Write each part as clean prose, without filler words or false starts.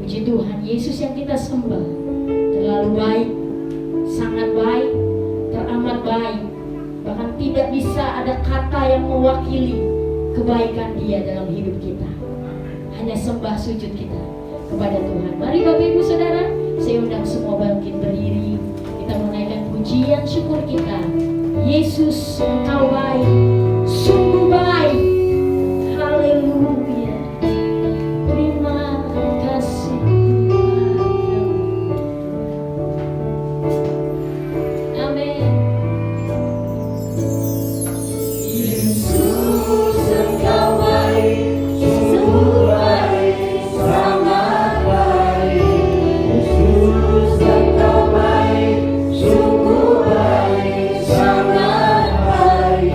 Puji Tuhan, Yesus yang kita sembah terlalu baik, sangat baik, teramat baik. Bahkan tidak bisa ada kata yang mewakili kebaikan Dia dalam hidup kita. Hanya sembah sujud kita kepada Tuhan. Mari Bapak Ibu Saudara, saya undang semua bangkit berdiri. Kita menaikkan pujian syukur kita. Yesus, Engkau baik, sungguh baik. Haleluya. Terima kasih Tuhan. Amin. Yesus, Engkau baik, sungguh baik, sangat baik. Yesus, Engkau baik, sungguh baik, sangat baik.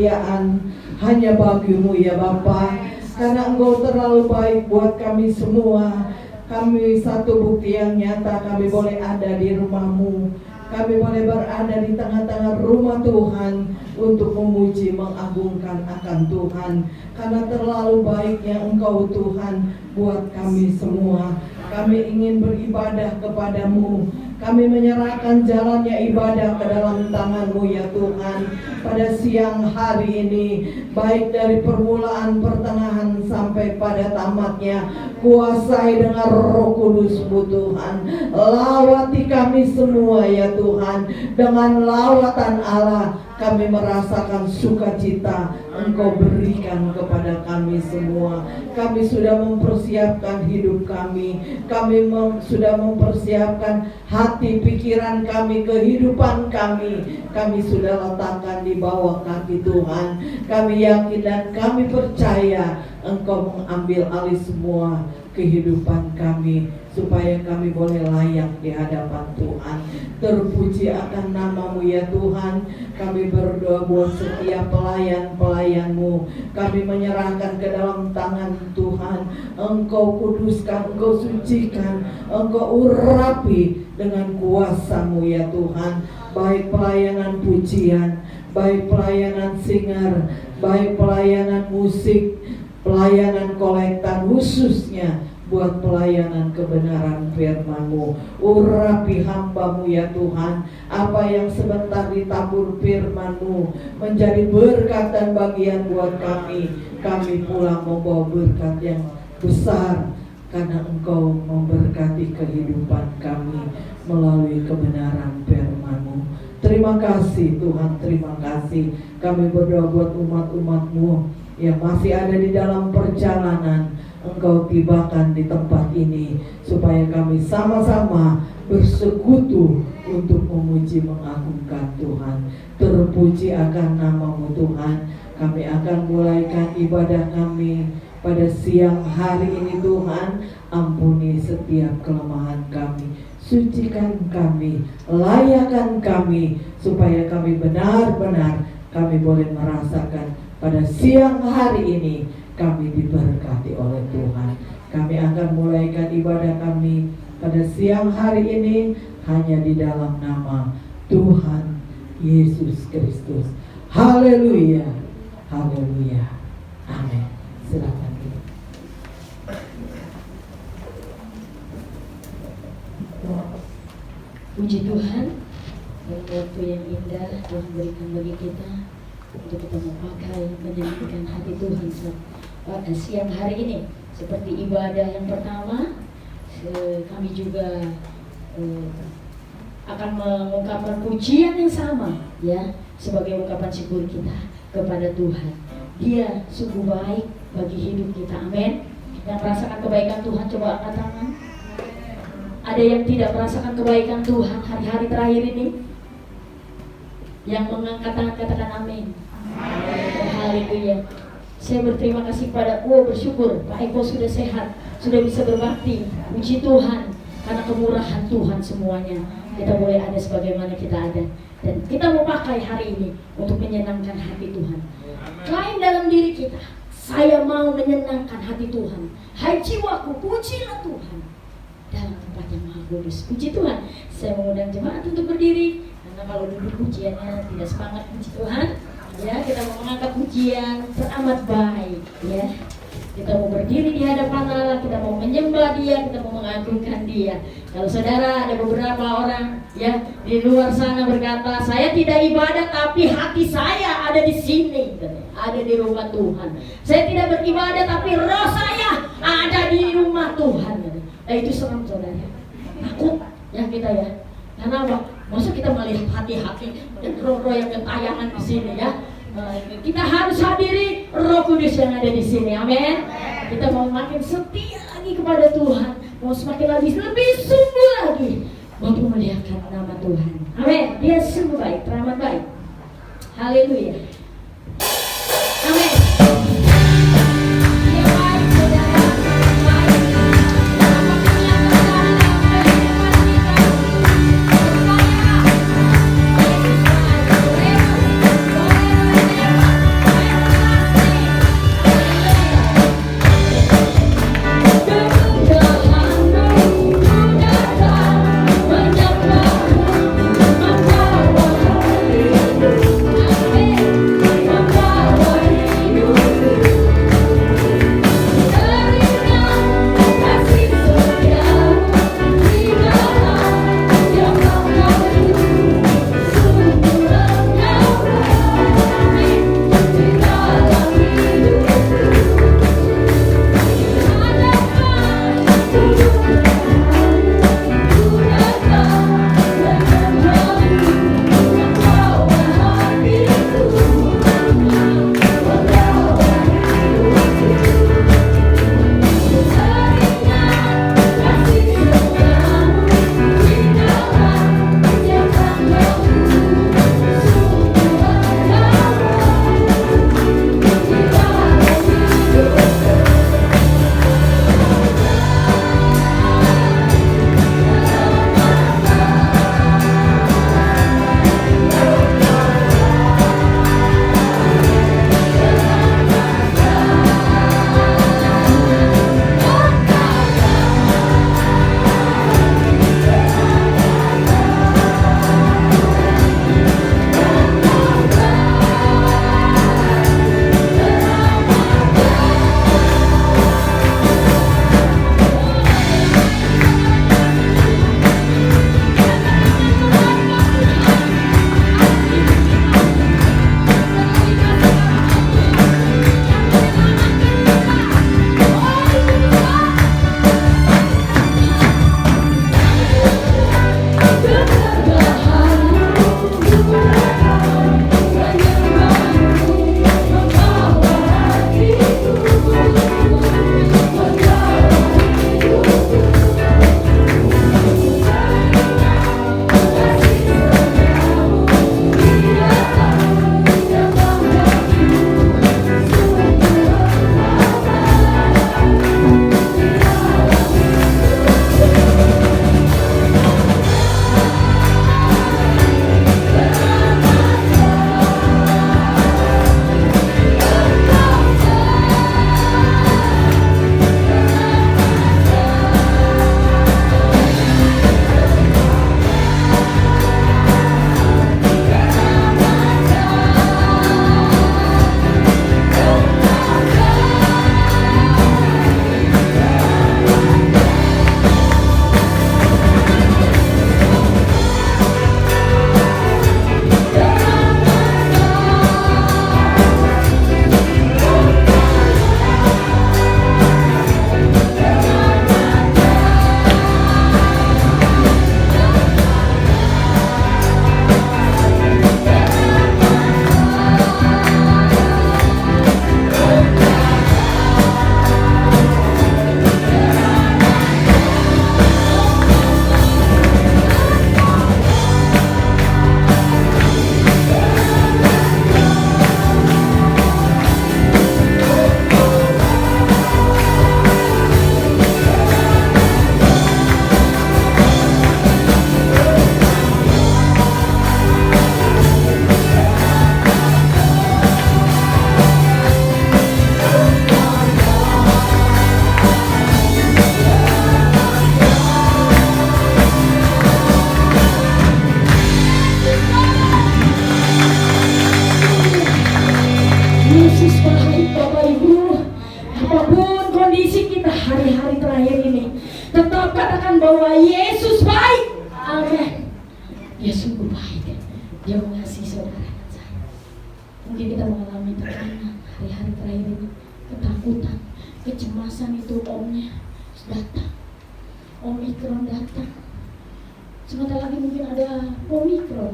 kemuliaan hanya bagi-Mu ya Bapa. Karena Engkau terlalu baik buat kami semua. Kami satu bukti yang nyata, kami boleh ada di rumah-Mu. Kami boleh berada di tengah-tengah rumah Tuhan untuk memuji, mengagungkan akan Tuhan. Karena terlalu baiknya Engkau Tuhan buat kami semua. Kami ingin beribadah kepada-Mu. Kami menyerahkan jalannya ibadah ke dalam tangan-Mu ya Tuhan. Pada siang hari ini, baik dari permulaan, pertengahan sampai pada tamatnya, kuasai dengan Roh Kudus-Mu Tuhan. Lawati kami semua ya Tuhan. Dengan lawatan Allah kami merasakan sukacita Engkau berikan kepada kami semua. Kami sudah mempersiapkan hidup kami. Kami sudah mempersiapkan hati, pikiran kami, kehidupan kami. Kami sudah letakkan di bawah kaki Tuhan. Kami yakin dan kami percaya Engkau mengambil alih semua kehidupan kami, supaya kami boleh layak di hadapan Tuhan. Terpuji akan nama-Mu ya Tuhan. Kami berdoa buat setiap pelayan-pelayan-Mu. Kami menyerahkan ke dalam tangan Tuhan. Engkau kuduskan, Engkau sucikan, Engkau urapi dengan kuasa-Mu ya Tuhan. Baik pelayanan pujian, baik pelayanan singer, baik pelayanan musik, pelayanan kolektan, khususnya buat pelayanan kebenaran firman-Mu. Urapi hamba-Mu ya Tuhan. Apa yang sebentar ditabur firman-Mu menjadi berkat dan bagian buat kami. Kami pulang membawa berkat yang besar, karena Engkau memberkati kehidupan kami melalui kebenaran firman-Mu. Terima kasih Tuhan, terima kasih. Kami berdoa buat umat-umat-Mu yang masih ada di dalam perjalanan. Engkau tibakan di tempat ini, supaya kami sama-sama bersekutu untuk memuji, mengagungkan Tuhan. Terpuji akan nama-Mu Tuhan. Kami akan mulaikan ibadah kami pada siang hari ini Tuhan. Ampuni setiap kelemahan kami, sucikan kami, layakkan kami, supaya kami benar-benar kami boleh merasakan pada siang hari ini kami diberkati oleh Tuhan. Kami akan mulaikan ibadah kami pada siang hari ini hanya di dalam nama Tuhan Yesus Kristus. Haleluya, haleluya, amin. Silakan. Puji Tuhan, waktu yang indah Tuhan berikan bagi kita untuk kita memakai menyenangkan hati Tuhan pada siang hari ini. Seperti ibadah yang pertama, kami juga akan mengungkapkan pujian yang sama, ya, sebagai ungkapan syukur kita kepada Tuhan. Dia sungguh baik bagi hidup kita, amin. Yang merasakan kebaikan Tuhan, coba angkat tangan. Ada yang tidak merasakan kebaikan Tuhan hari-hari terakhir ini? Yang mengangkat tangan katakan amin. Haleluya. Saya berterima kasih pada bersyukur Pak Eko sudah sehat, sudah bisa berbakti. Puji Tuhan, karena kemurahan Tuhan semuanya kita boleh ada sebagaimana kita ada. Dan kita mau pakai hari ini untuk menyenangkan hati Tuhan. Klaim dalam diri kita, saya mau menyenangkan hati Tuhan. Hai jiwaku, pujilah Tuhan dalam tempat yang maha kudus. Puji Tuhan. Saya mengundang jemaat untuk berdiri, karena kalau duduk pujiannya tidak semangat. Puji Tuhan. Ya, kita mau mengangkat pujian teramat baik, ya. Kita mau berdiri di hadapan Allah, kita mau menyembah Dia, kita mau mengagungkan Dia. Kalau saudara ada beberapa orang ya di luar sana berkata, saya tidak ibadah tapi hati saya ada di sini, ada di rumah Tuhan. Saya tidak beribadah tapi roh saya ada di rumah Tuhan. Nah, itu serem saudara. Takut ya kita ya. Karena apa? Masa kita melihat hati-hati dan roh-roh yang gentayangan di sini ya. Kita harus hadiri Roh Kudus yang ada di sini, amin. Kita mau makin setia lagi kepada Tuhan, mau semakin lebih sungguh lagi untuk melihatkan nama Tuhan, amin. Dia sungguh baik, teramat baik. Haleluya, amin. Yesus baik Bapak Ibu. Apapun kondisi kita hari-hari terakhir ini, tetap katakan bahwa Yesus baik. Amin. Dia sungguh baik. Dia mengasihi saudara dan saya. Mungkin kita mengalami tekanan hari-hari terakhir ini, ketakutan, kecemasan itu omnya datang. Omikron datang. Sebentar lagi mungkin ada Omikron,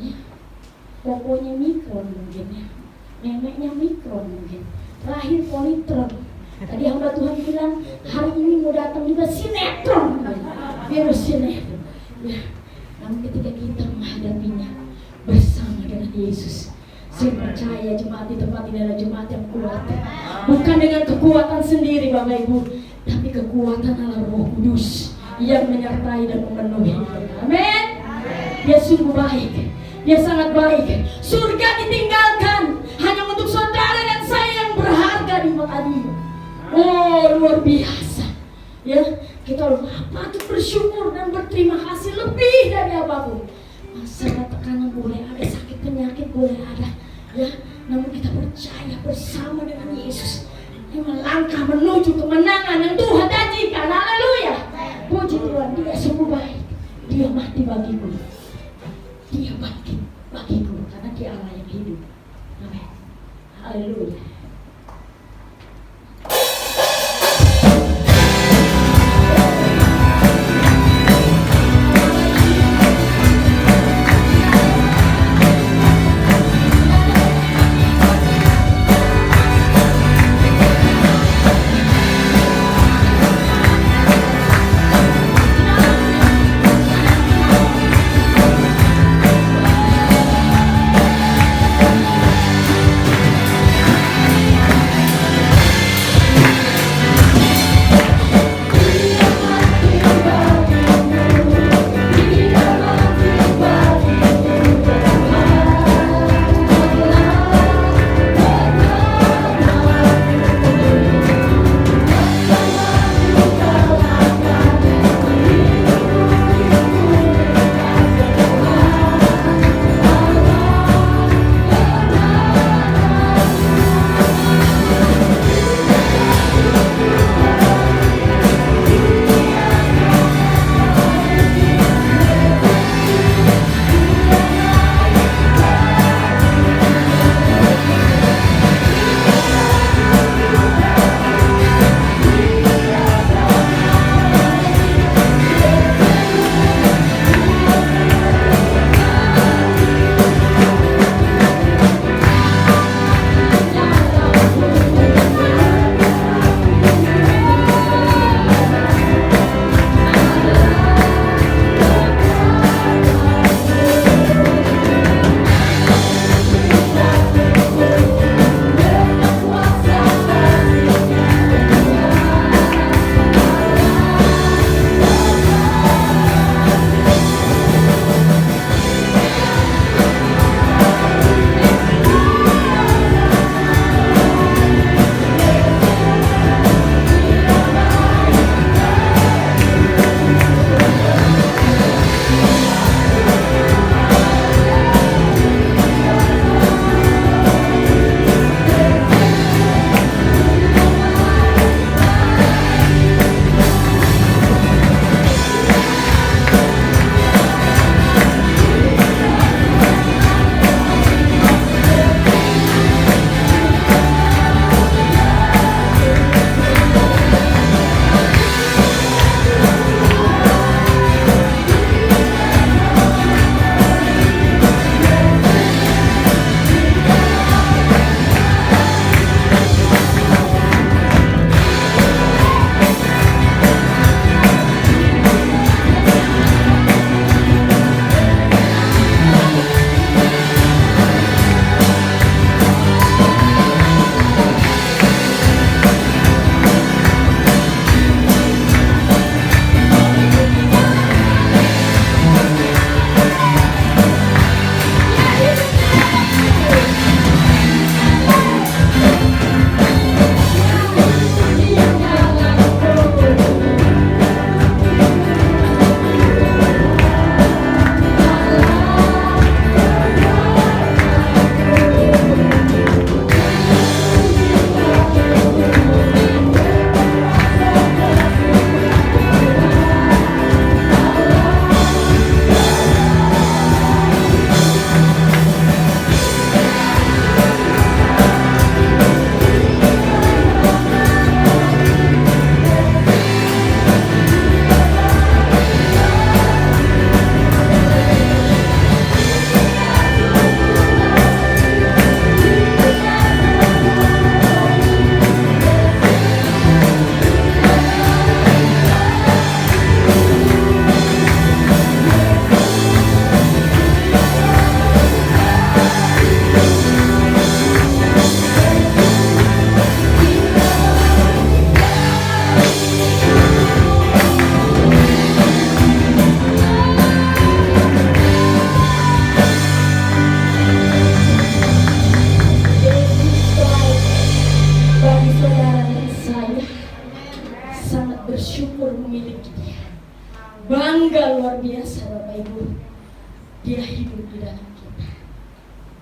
ya. Pokoknya mikron mungkin ya. Neneknya mikron mungkin. Terakhir politron. Tadi hamba Tuhan bilang hari ini mau datang juga sinetron, virus sinetron. Ya. Namun ketika kita menghadapinya bersama dengan Yesus, saya percaya jemaat di tempat ini adalah jemaat yang kuat. Bukan dengan kekuatan sendiri Bapak Ibu, tapi kekuatan Allah Roh Kudus yang menyertai dan memenuhi. Amin. Dia sungguh baik. Dia sangat baik. Surga ditinggalkan hanya untuk saudara dan saya yang berharga di mata Dia. Oh, luar biasa. Ya, kita patut bersyukur dan berterima kasih lebih dari apapun. Masalah tekanan boleh ada, sakit penyakit boleh ada, ya. Namun kita percaya bersama dengan Yesus yang melangkah menuju kemenangan yang Tuhan janjikan. Haleluya. Puji Tuhan, Dia sungguh baik. Dia mati bagiku. Dia bangkit bagiku karena Dia Allah yang hidup. Amin. Haleluya.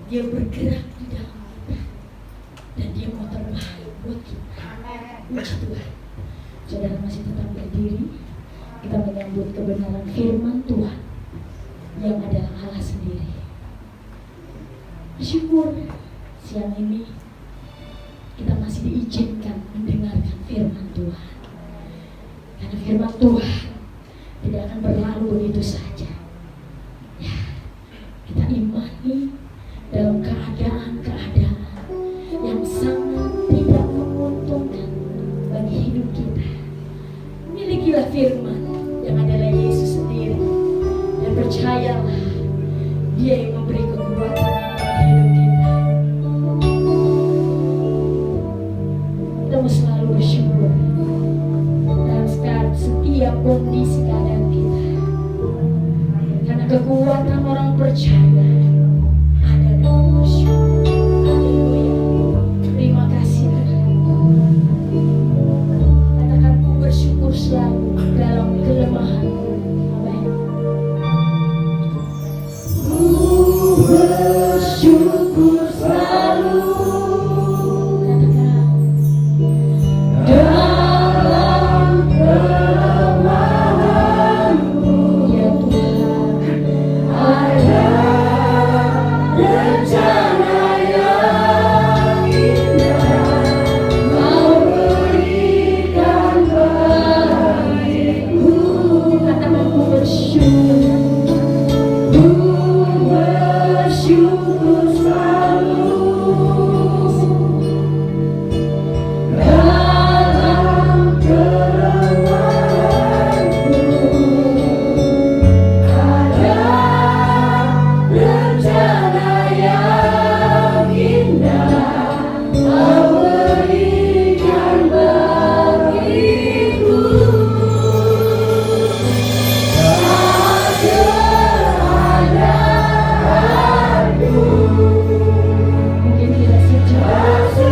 Dia bergerak di dalam kita dan dia mau terbaik buat kita. Puji Tuhan. Saudara masih tetap berdiri. Kita menyambut kebenaran firman Tuhan yang adalah Allah sendiri. Bersyukur siang ini kita masih diizinkan mendengarkan firman Tuhan. Karena firman Tuhan tidak akan berlalu begitu saja. Ya, kita imani dalam keadaan-keadaan yang sangat tidak menguntungkan bagi hidup kita. Milikilah firman yang adalah Yesus sendiri dan percayalah Dia yang memberi kekuatan bagi hidup kita. Kita mau selalu bersyukur dalam setiap kondisi keadaan kita, karena kekuatan orang percaya ada dalam bersyukur. Haleluya. Terima kasih Tuhan. Katakan ku bersyukur selalu dalam kelemahan. Amin. Ku bersyukur selalu. Katakan dalam kelemahanku, ya Tuhan, ada rencana yang indah Kau berikan bagiku. Katakan ku bersyukur. Ku bersyukur selalu dalam kelemahanku. Ada rencana yang indah Kau berikan bagiku. Mungkin tidak sesuai dengan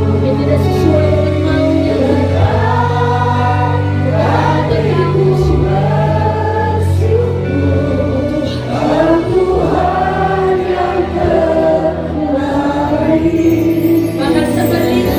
mungkin tidak sesuai dengan maunya Tuhan. Tetapi aku bersyukur Tuhan yang terbaik. Bahkan sebelum kita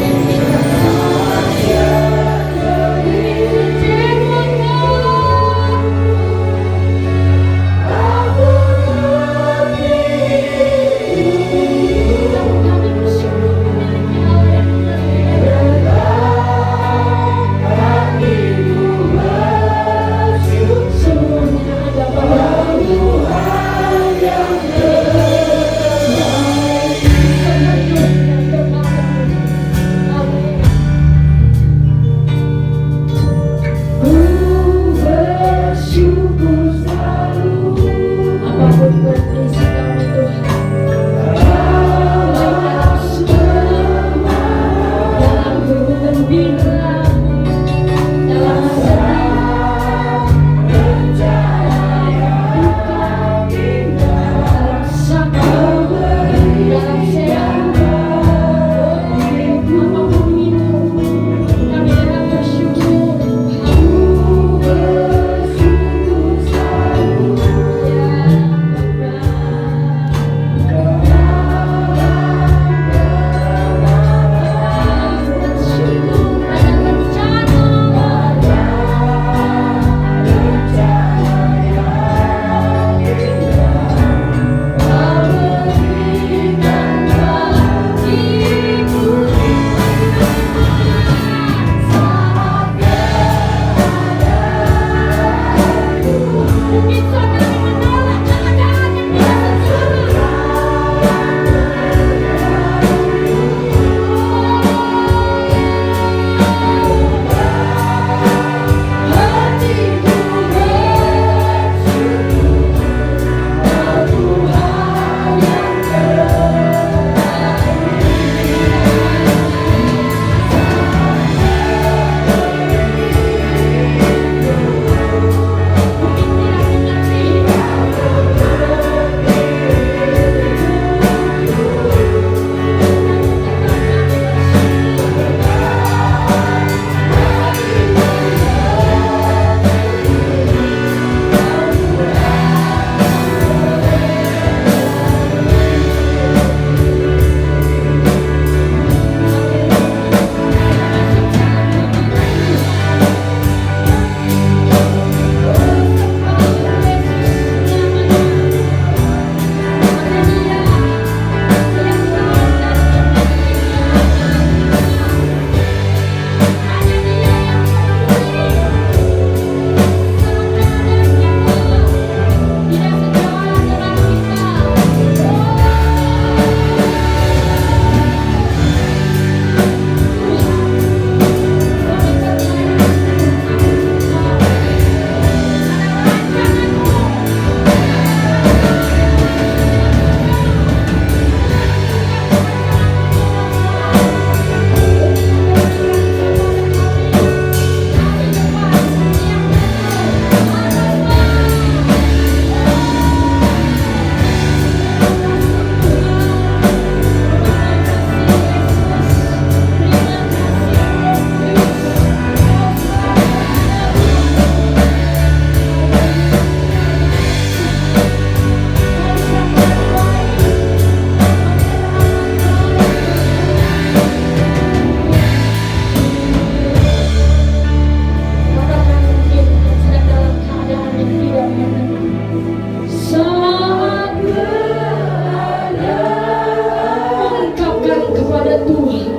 kepada Tuhan.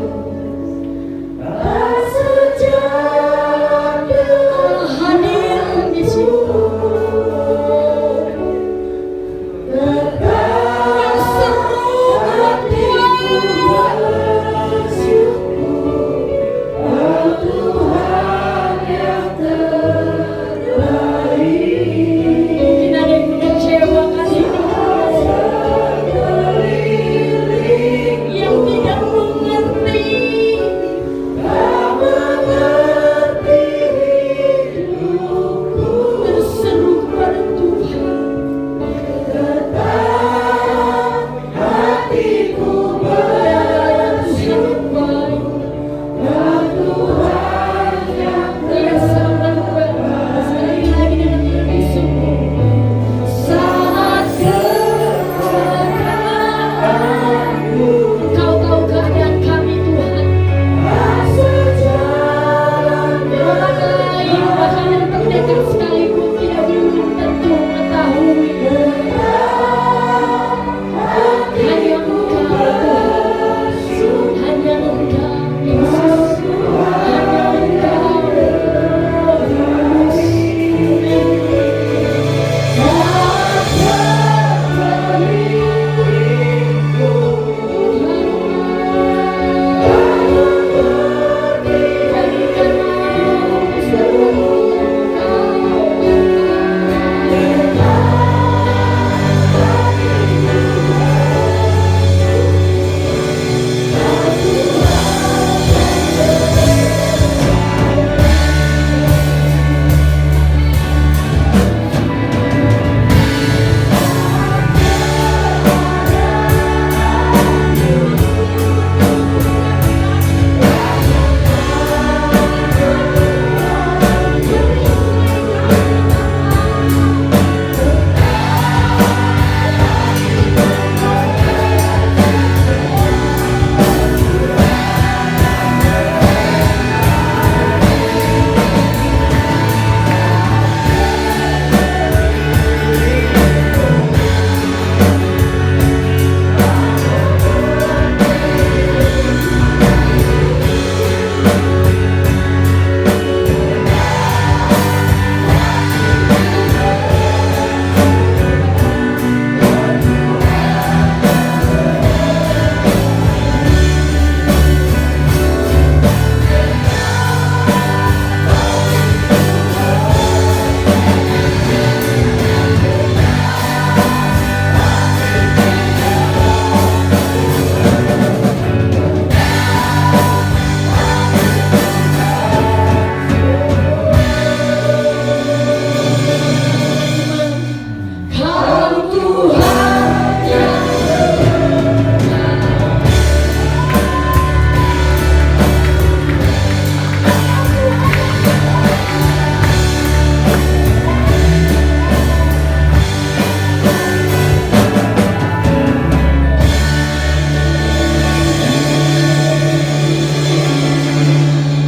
Hadir di sini. Yang seru buat Tuhan. Mungkin ada yang mengecewakan hidup, yang tidak mengerti. Berseru kepada Tuhan. Tuhan baik. Dia sangat baik. Sekali lagi dengan lebih sungguh. Saat keadaanku, Engkau tahu keadaan kami Tuhan. Orang lain bahkan yang terdekat sekalipun tidak belum tentu mengetahui. Hanya Engkau Tuhan. Hanya Engkau Yesus. Hanya Engkau. Kau Tuhan yang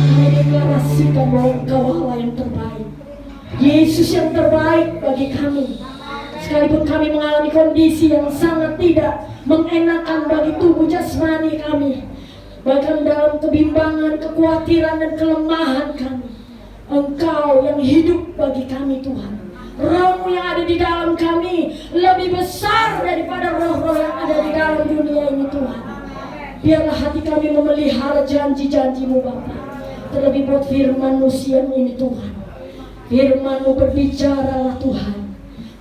kami deklarasikan bahwa Engkau Allah yang terbaik, Yesus yang terbaik bagi kami. Sekalipun kami mengalami kondisi yang sangat tidak mengenakan bagi tubuh jasmani kami, bahkan dalam kebimbangan, kekhawatiran dan kelemahan kami, Engkau yang hidup bagi kami Tuhan. Roh-Mu yang ada di dalam kami lebih besar daripada roh-roh yang ada di dalam dunia ini Tuhan. Biarlah hati kami memelihara janji-janji-Mu Bapa. Terlebih buat firman-Mu siang ini Tuhan. Firman-Mu berbicaralah Tuhan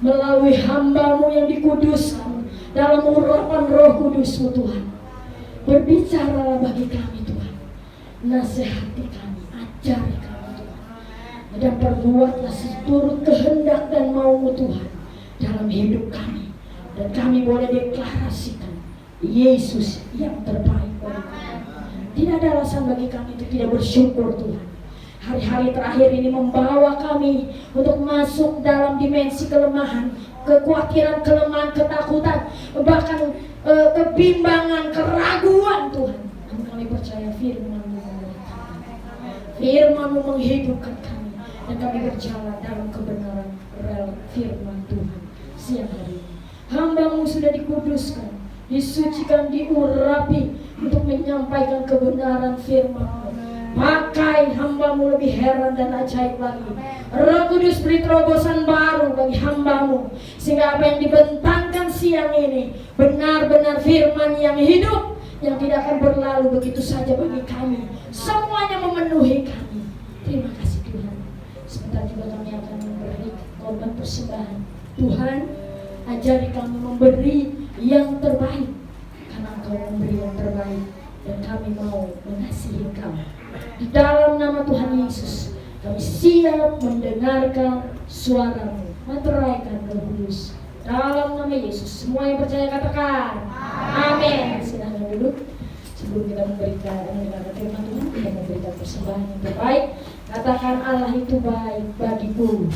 melalui hamba-Mu yang dikuduskan dalam urapan Roh Kudus-Mu Tuhan. Berbicaralah bagi kami Tuhan. Nasihati kami, ajari kami Tuhan. Dan perbuatlah seturut kehendak dan mau-Mu Tuhan dalam hidup kami. Dan kami boleh deklarasikan Yesus yang terbaik bagi kami. Tidak ada alasan bagi kami untuk tidak bersyukur Tuhan. Hari-hari terakhir ini membawa kami untuk masuk dalam dimensi kelemahan, kekhawatiran, kelemahan, ketakutan, bahkan kebimbangan, keraguan Tuhan. Dan kami percaya firman-Mu memulihkan kami. Firman-Mu menghidupkan kami. Dan kami berjalan dalam kebenaran rel firman Tuhan siang hari ini. Hamba-Mu sudah dikuduskan, disucikan, diurapi untuk menyampaikan kebenaran firman-Mu. Pakai hamba-Mu lebih heran dan ajaib lagi. Roh Kudus beri terobosan baru bagi hamba-Mu, sehingga apa yang dibentangkan siang ini benar-benar firman yang hidup, yang tidak akan berlalu begitu saja bagi kami. Semuanya memenuhi kami. Terima kasih Tuhan. Sebentar juga kami akan memberi korban persembahan. Tuhan, ajari kami memberi yang terbaik, karena Engkau memberi yang terbaik, dan kami mau mengasihi Engkau. Di dalam nama Tuhan Yesus, kami siap mendengarkan suara-Mu. Materaikan Roh Kudus. Dalam nama Yesus, semua yang percaya katakan amin. Silahkan duduk. Sebelum kita mendengarkan firman Tuhan, kita memberikan persembahan yang terbaik. Katakan, Allah itu baik bagiku.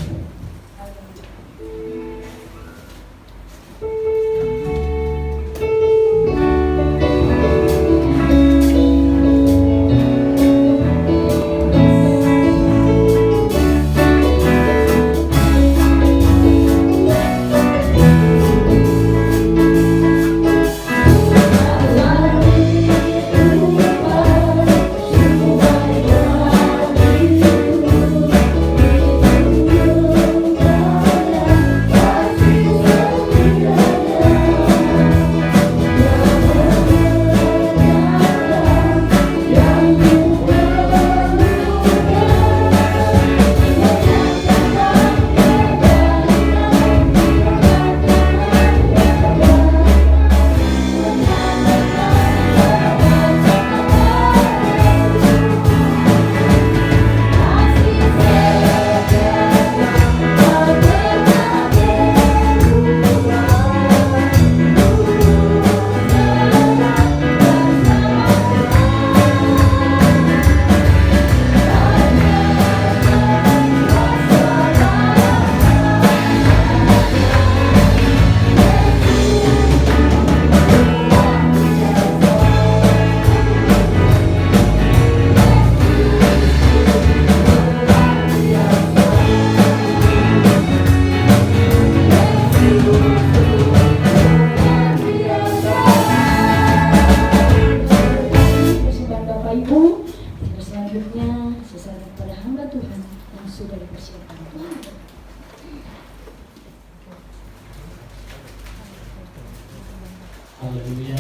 Haleluya.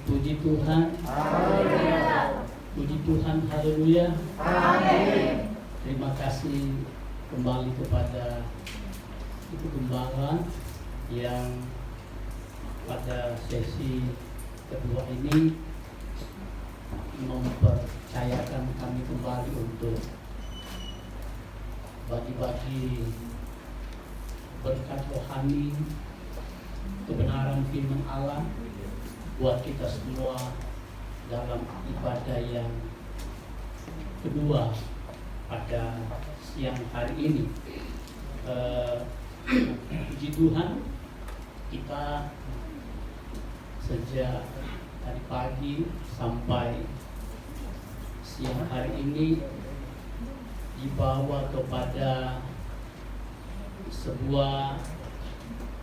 Puji Tuhan. Puji Tuhan, haleluya. Terima kasih kembali kepada Ibu Gembala yang pada sesi kedua ini mempercayakan kami kembali untuk bagi-bagi berkat rohani, kebenaran firman Allah buat kita semua dalam ibadah yang kedua pada siang hari ini. Puji Tuhan, kita sejak tadi pagi sampai siang hari ini dibawa kepada sebuah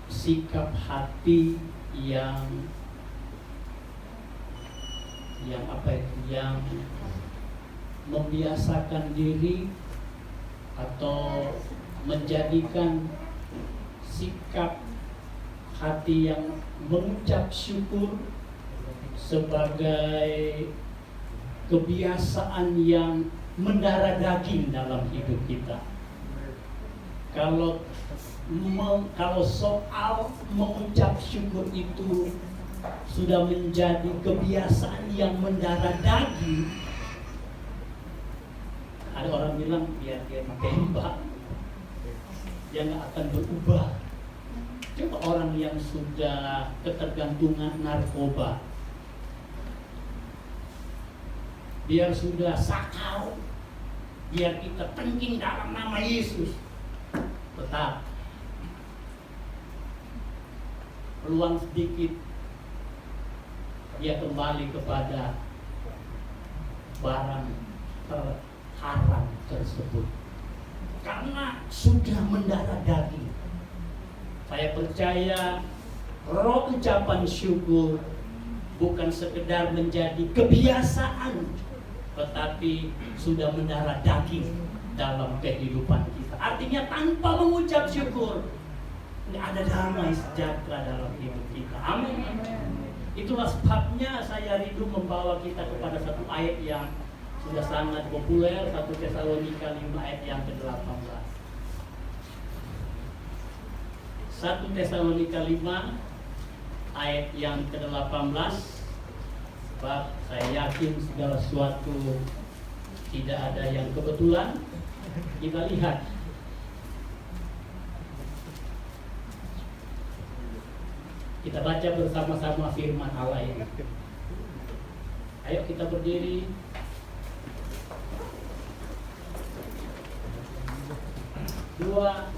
sikap hati yang membiasakan diri atau menjadikan sikap hati yang mengucap syukur sebagai kebiasaan yang mendarah daging dalam hidup kita. Kalau soal mengucap syukur itu sudah menjadi kebiasaan yang mendarah daging, ada orang bilang biar dia tembak, dia nggak akan berubah. Coba orang yang sudah ketergantungan narkoba, biar sudah sakau, biar kita tengking dalam nama Yesus, tetap peluang sedikit dia kembali kepada barang terharam tersebut karena sudah mendarah daging. Saya percaya roh ucapan syukur bukan sekedar menjadi kebiasaan, tetapi sudah mendarah daging dalam kehidupan kita. Artinya tanpa mengucap syukur, nggak ada damai sejahtera dalam hidup kita. Amin. Itulah sebabnya saya rindu membawa kita kepada satu ayat yang sudah sangat populer, 1 Tesalonika 5 ayat yang ke-18. 1 Tesalonika 5 ayat yang ke-18. Sebab saya yakin segala sesuatu tidak ada yang kebetulan. Kita lihat kita baca bersama-sama firman Allah ini. Ayo kita berdiri. Dua,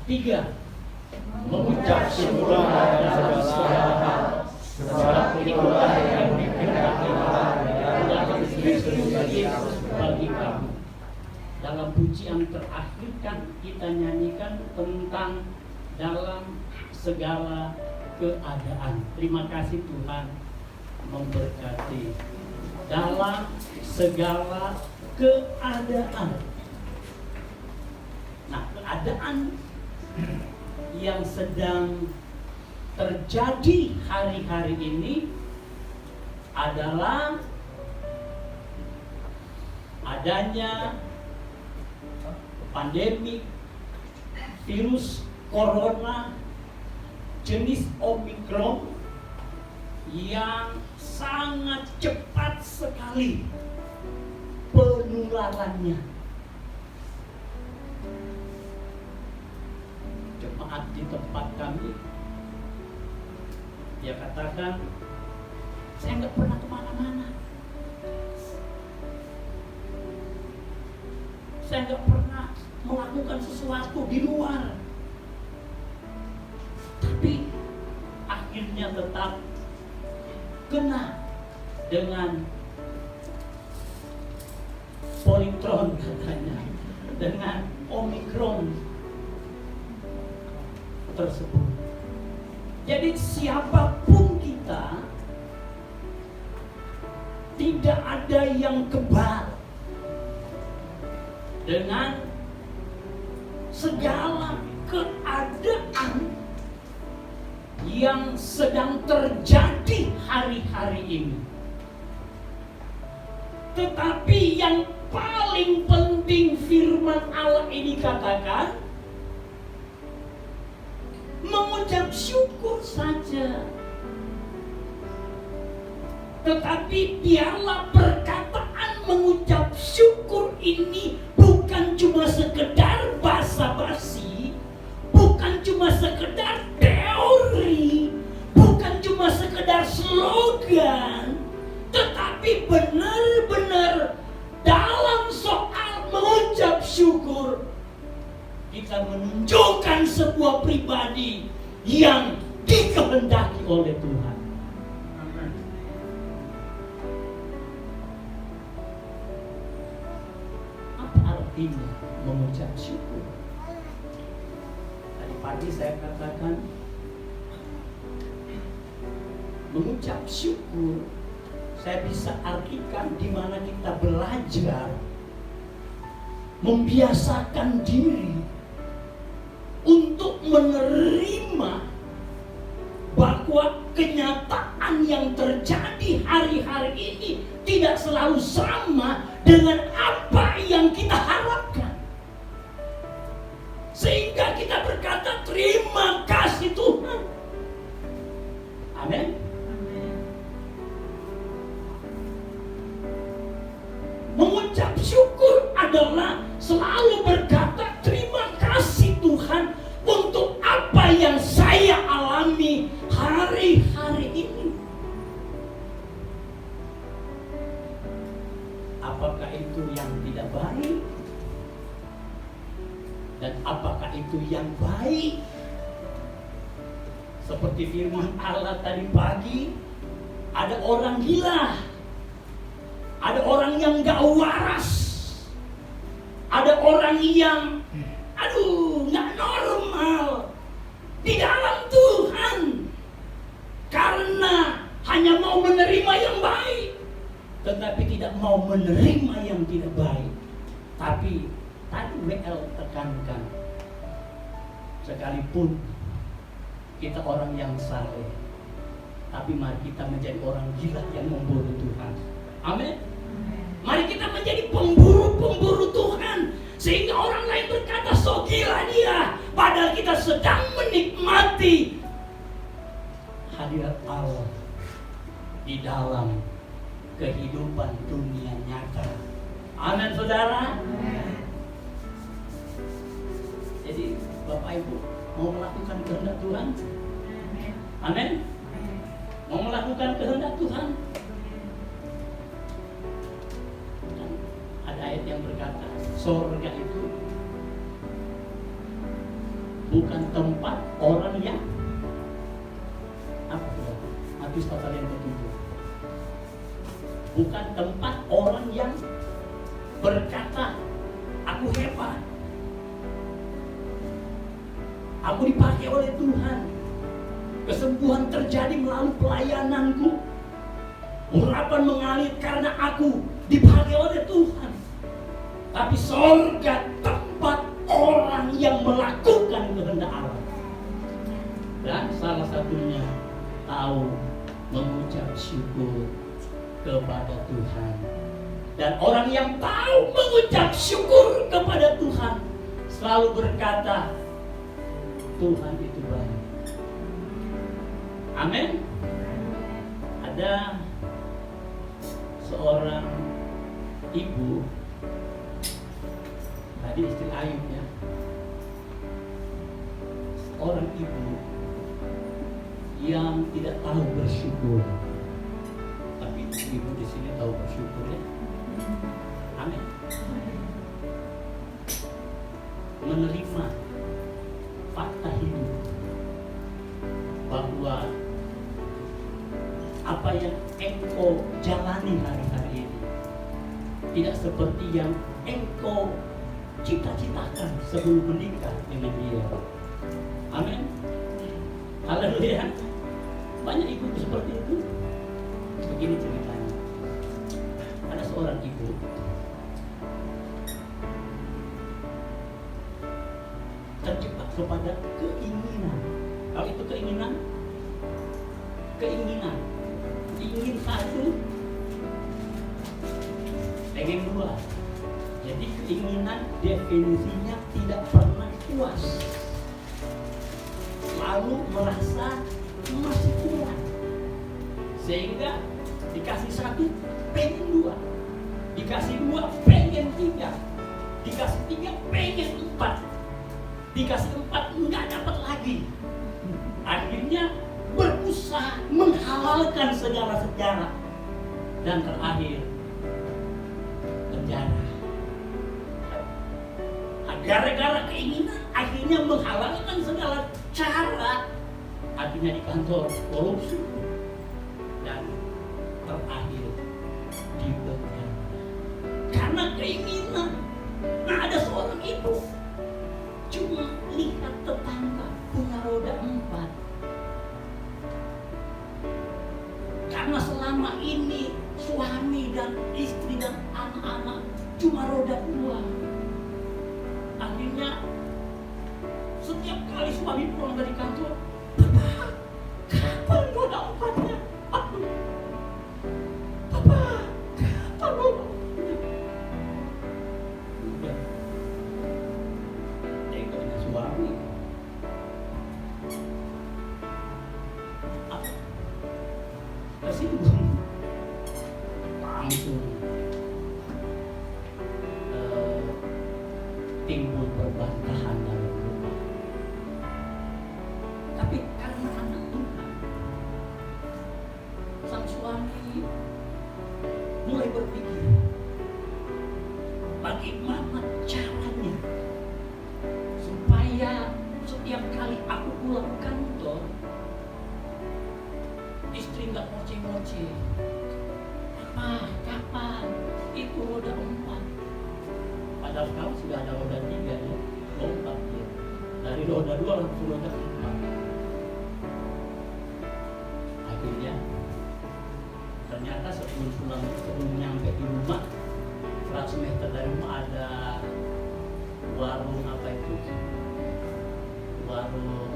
tiga. Mengucap syukur dalam segala hal, sebab itulah yang dikehendaki Allah dalam Kristus bagi kamu. Dalam pujian terakhir kan kita nyanyikan tentang dalam segala keadaan. Terima kasih Tuhan memberkati. Dalam segala keadaan. Nah, keadaan yang sedang terjadi hari-hari ini adalah adanya pandemi virus corona jenis Omicron yang sangat cepat sekali penularannya. Jemaat di tempat kami, dia katakan, saya nggak pernah kemana-mana, saya nggak pernah melakukan sesuatu di luar, tapi akhirnya tetap kena dengan Omicron katanya, dengan Omicron tersebut. Jadi siapapun kita, tidak ada yang kebal dengan segala keadaan yang sedang terjadi hari-hari ini. Tetapi yang paling penting firman Allah ini katakan, mengucap syukur saja. Tetapi biarlah perkataan mengucap syukur ini bukan cuma sekedar basa-basi, bukan cuma sekedar teori, bukan cuma sekedar slogan, tetapi benar-benar dalam soal mengucap syukur kita menunjukkan sebuah pribadi yang dikehendaki oleh Tuhan. Apa artinya mengucap syukur? Tadi pagi saya katakan, mengucap syukur saya bisa artikan di mana kita belajar membiasakan diri untuk menerima bahwa kenyataan yang terjadi hari-hari ini tidak selalu sama dengan apa yang kita harapkan. Sehingga kita berkata terima kasih Tuhan. Amin. Mengucap syukur adalah selalu berkata terima kasih Tuhan untuk apa yang saya alami hari-hari ini. Apakah itu yang tidak baik? Dan apakah itu yang baik? Seperti firman Allah tadi pagi, ada orang gila, ada orang yang gak waras, ada orang yang gak normal di dalam Tuhan. menerima yang baik, tetapi tidak mau menerima yang tidak baik. Tapi tadi WL tekankan, sekalipun kita orang yang saleh, tapi mari kita menjadi orang gila yang memburu Tuhan. Amin. Mari kita menjadi pemburu Tuhan, sehingga orang lain berkata, so gila dia, padahal kita sedang menikmati hadirat Allah di dalam kehidupan dunia nyata. Amin, saudara. Jadi Bapak Ibu mau melakukan kehendak Tuhan? Amin. Mau melakukan kehendak Tuhan? Dan ada ayat yang berkata, surga itu bukan tempat orang yang apa itu? Matius pasal yang ke-7. Bukan tempat orang yang berkata, aku hebat, aku dipakai oleh Tuhan, kesembuhan terjadi melalui pelayananku, urapan mengalir karena aku dipakai oleh Tuhan. Tapi surga tempat orang yang melakukan kehendak Allah. Dan salah satunya tahu mengucap syukur kepada Tuhan. Dan orang yang tahu mengucap syukur kepada Tuhan selalu berkata, Tuhan itu baik. Amin. Ada seorang ibu, tadi istri Ayub ya, seorang ibu yang tidak tahu bersyukur. Tapi ibu di sini tahu bersyukur ya. Amin. Menerima fakta hidup bahwa apa yang engkau jalani hari-hari ini tidak seperti yang engkau cita-citakan sebelum menikah dengan dia. Amin. Haleluya. Banyak ibu seperti itu. Begini ceritanya. Ada seorang ibu terjebak kepada keinginan. Kalau itu keinginan, ingin satu, pengen dua. Jadi keinginan definisinya tidak pernah puas, lalu merasa masih kurang, sehingga dikasih satu pengen dua, dikasih dua pengen tiga, dikasih tiga pengen empat, dikasih empat nggak dapat lagi. Akhirnya berusaha menghalalkan segala sejarah, dan terakhir penjara. Gara-gara keinginan akhirnya menghalalkan segala cara, akhirnya di kantor korupsi, dan terakhir di penjara karena keinginan. Nah, ada seorang ibu cuma lihat tetangga punya roda 4, karena selama ini suami dan istri dan anak-anak cuma roda 2. Akhirnya setiap kali suami pulang dari kantor, Papa, kapan roda 4-nya? Papa, kapan roda 4-nya? Udah, tengoknya suami. Apa? Tersinggung. Langsung timbul perbantahan dalam rumah. Tapi karena anak Tuhan, sang suami mulai berpikir, bagaimana caranya supaya setiap kali aku pulang kantor, istri nggak ngoceh-ngoceh. Kapan? Itu roda 4. Padahal kamu sudah ada roda 3 ya, lompat ya. Dari roda 2 langsung roda 4. Akhirnya sebelum nyampe di rumah, 100 meter dari rumah ada warung apa itu? Warung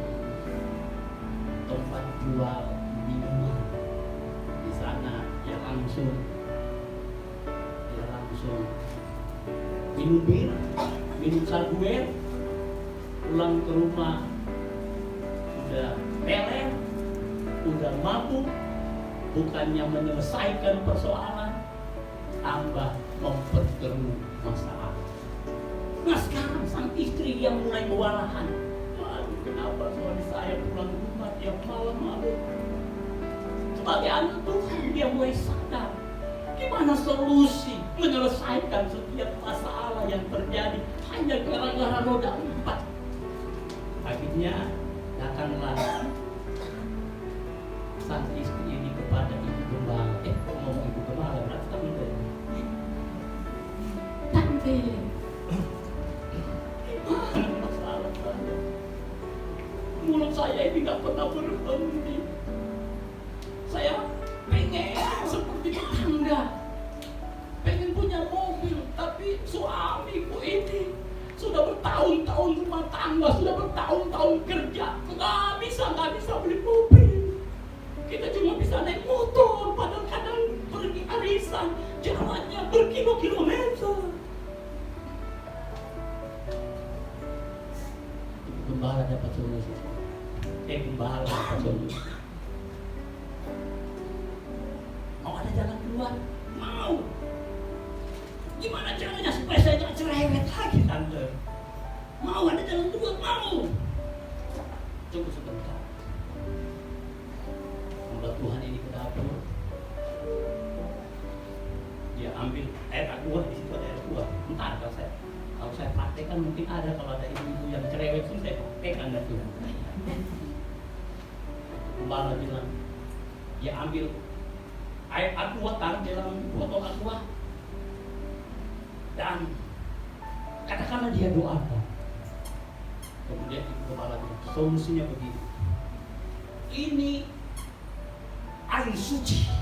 tempat jual minuman. Di sana ya langsung minum bir, minum saguer, pulang ke rumah udah teler, udah mabuk, bukannya menyelesaikan persoalan, tambah memperkeruh masalah. Nah sekarang sang istri yang mulai kewalahan, waduh kenapa suami saya pulang ke rumah tiap malam mabuk? Sebagai anak Tuhan dia mulai sadar gimana solusi menyelesaikan setiap masalah yang terjadi hanya gara-gara roda 4. Akhirnya datanglah sang istri ini kepada ibu gembala. Ngomong ibu gembala berarti tante. Gimana masalah saya? Mulut saya ini gak pernah berhenti. Saya pengen seperti tetangga, pengen punya mobil, tapi suamiku ini sudah bertahun-tahun rumah tangga, sudah bertahun-tahun kerja, nggak bisa beli mobil. Kita cuma bisa naik motor, padahal kadang pergi arisan jalannya berkilo-kilometer. Gembala dapat solusi. Gembala dapat solusi. Mau ada jalan keluar? Mau. Gimana caranya supaya saya tidak cerewet lagi, tante? Mau ada jalan keluar? Mau. Tunggu sebentar. Hamba Tuhan ini ke dapur. Dia ambil air aqua, di situ ada air aqua. Entar kalau saya praktekkan mungkin ada, kalau ada ibu-ibu yang cerewet pun saya praktekkan dan Tuhan. Gembala bilang, dia ambil air aqua, taruh dalam botol aqua, dan katakanlah dia doakan. Kemudian ibu gembala bilang, solusinya begini. Ini air suci.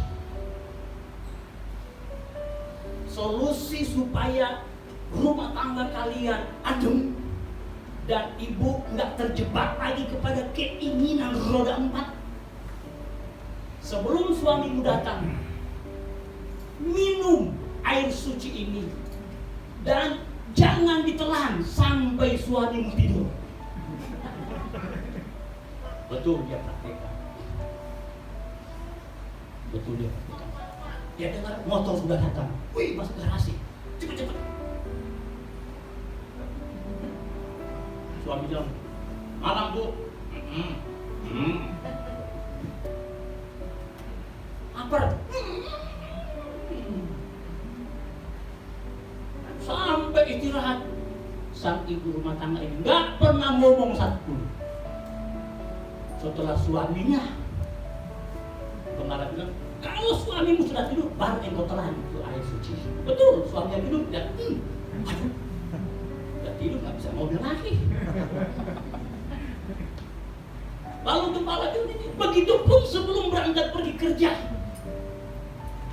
Solusi supaya rumah tangga kalian adem dan ibu nggak terjebak lagi kepada keinginan roda 4. Sebelum suamimu datang, minum air suci ini dan jangan ditelan sampai suamimu tidur. Betul dia praktekkan. Betul dia praktekkan. Dia dengar motor sudah datang. Wih, masuk garasi. Cepet. Suami bilang, malam bu. Lapar. Sampai istirahat, sang ibu rumah tangga ini nggak pernah ngomong satupun. Setelah suaminya, Gembala bilang, kalau suamimu sudah tidur, baru engkau telan itu air suci. Betul, suaminya tidur dan aduh, udah tidur nggak bisa mobil lagi. Lalu Gembala bilang ini, begitupun sebelum berangkat pergi kerja.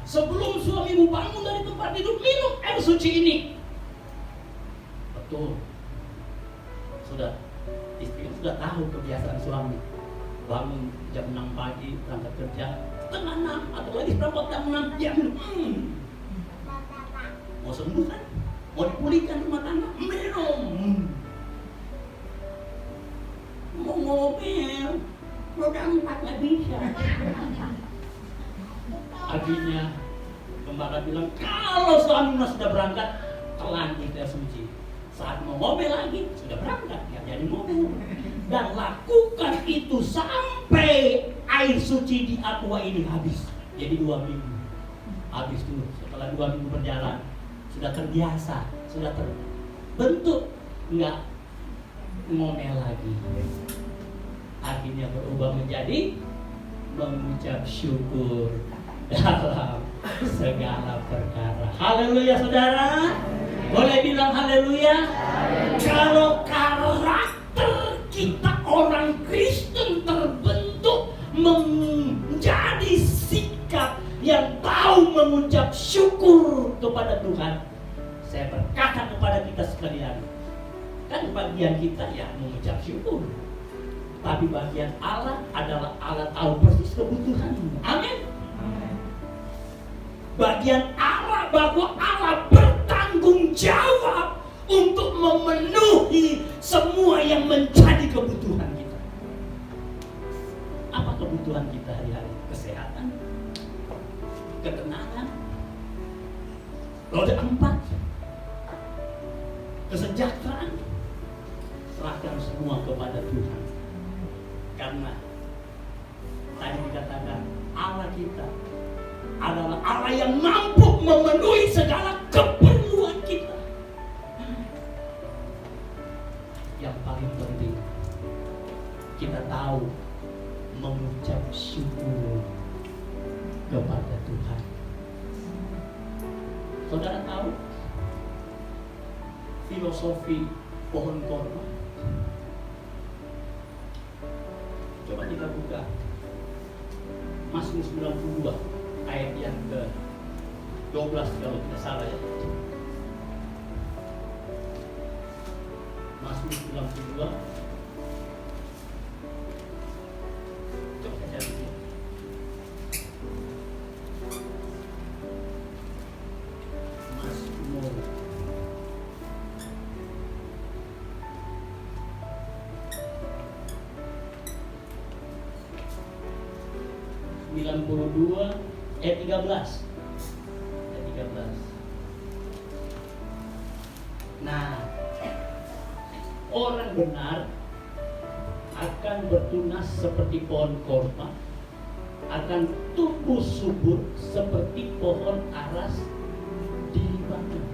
Sebelum suamimu bangun dari tempat tidur, minum air suci ini. Betul. Istri sudah tahu kebiasaan suami. Bangun jam 6 pagi, berangkat kerja, setengah 6 atau lagi berapa jam 6 dia minum. Mau sembuh kan? Mau dipulihkan rumah tangga? Minum. Mau ngomel, roda 4 nggak bisa. Akhirnya Gembala bilang, kalau suami sudah berangkat, telan itu air suci. Saat mau ngomel lagi, sudah berangkat, nggak jadi ngomel. Dan lakukan itu sampai air suci di aqua ini habis. Jadi 2 minggu. Habis dulu, setelah 2 minggu berjalan, sudah terbiasa, sudah terbentuk, nggak ngomel lagi. Akhirnya berubah menjadi mengucap syukur dalam segala perkara. Haleluya saudara. Boleh bilang haleluya. Kalau karakter kita orang Kristen terbentuk menjadi sikap yang tahu mengucap syukur kepada Tuhan. Saya berkata kepada kita sekalian, kan bagian kita ya mengucap syukur, tapi bagian Allah adalah Allah tahu persis kebutuhanmu. Amin. Bagian Allah bahwa Allah bertanggung jawab untuk memenuhi semua yang menjadi kebutuhan kita. Apa kebutuhan kita hari-hari? Kesehatan, ketenangan, roda 4, kesejahteraan. Serahkan semua kepada Tuhan. Karena tadi dikatakan Allah kita adalah Allah yang mampu memenuhi segala keperluan kita. Yang paling penting, kita tahu mengucap syukur kepada Tuhan. Saudara tahu filosofi pohon korma? Coba kita buka Mazmur 92 ayat yang ke-12 kalau tidak salah ya. Mazmur 92. Coba kita cari dulu. Mazmur 92 ayat 13. Ayat 13. Nah, orang benar akan bertunas seperti pohon korma, akan tumbuh subur seperti pohon aras di Libanon.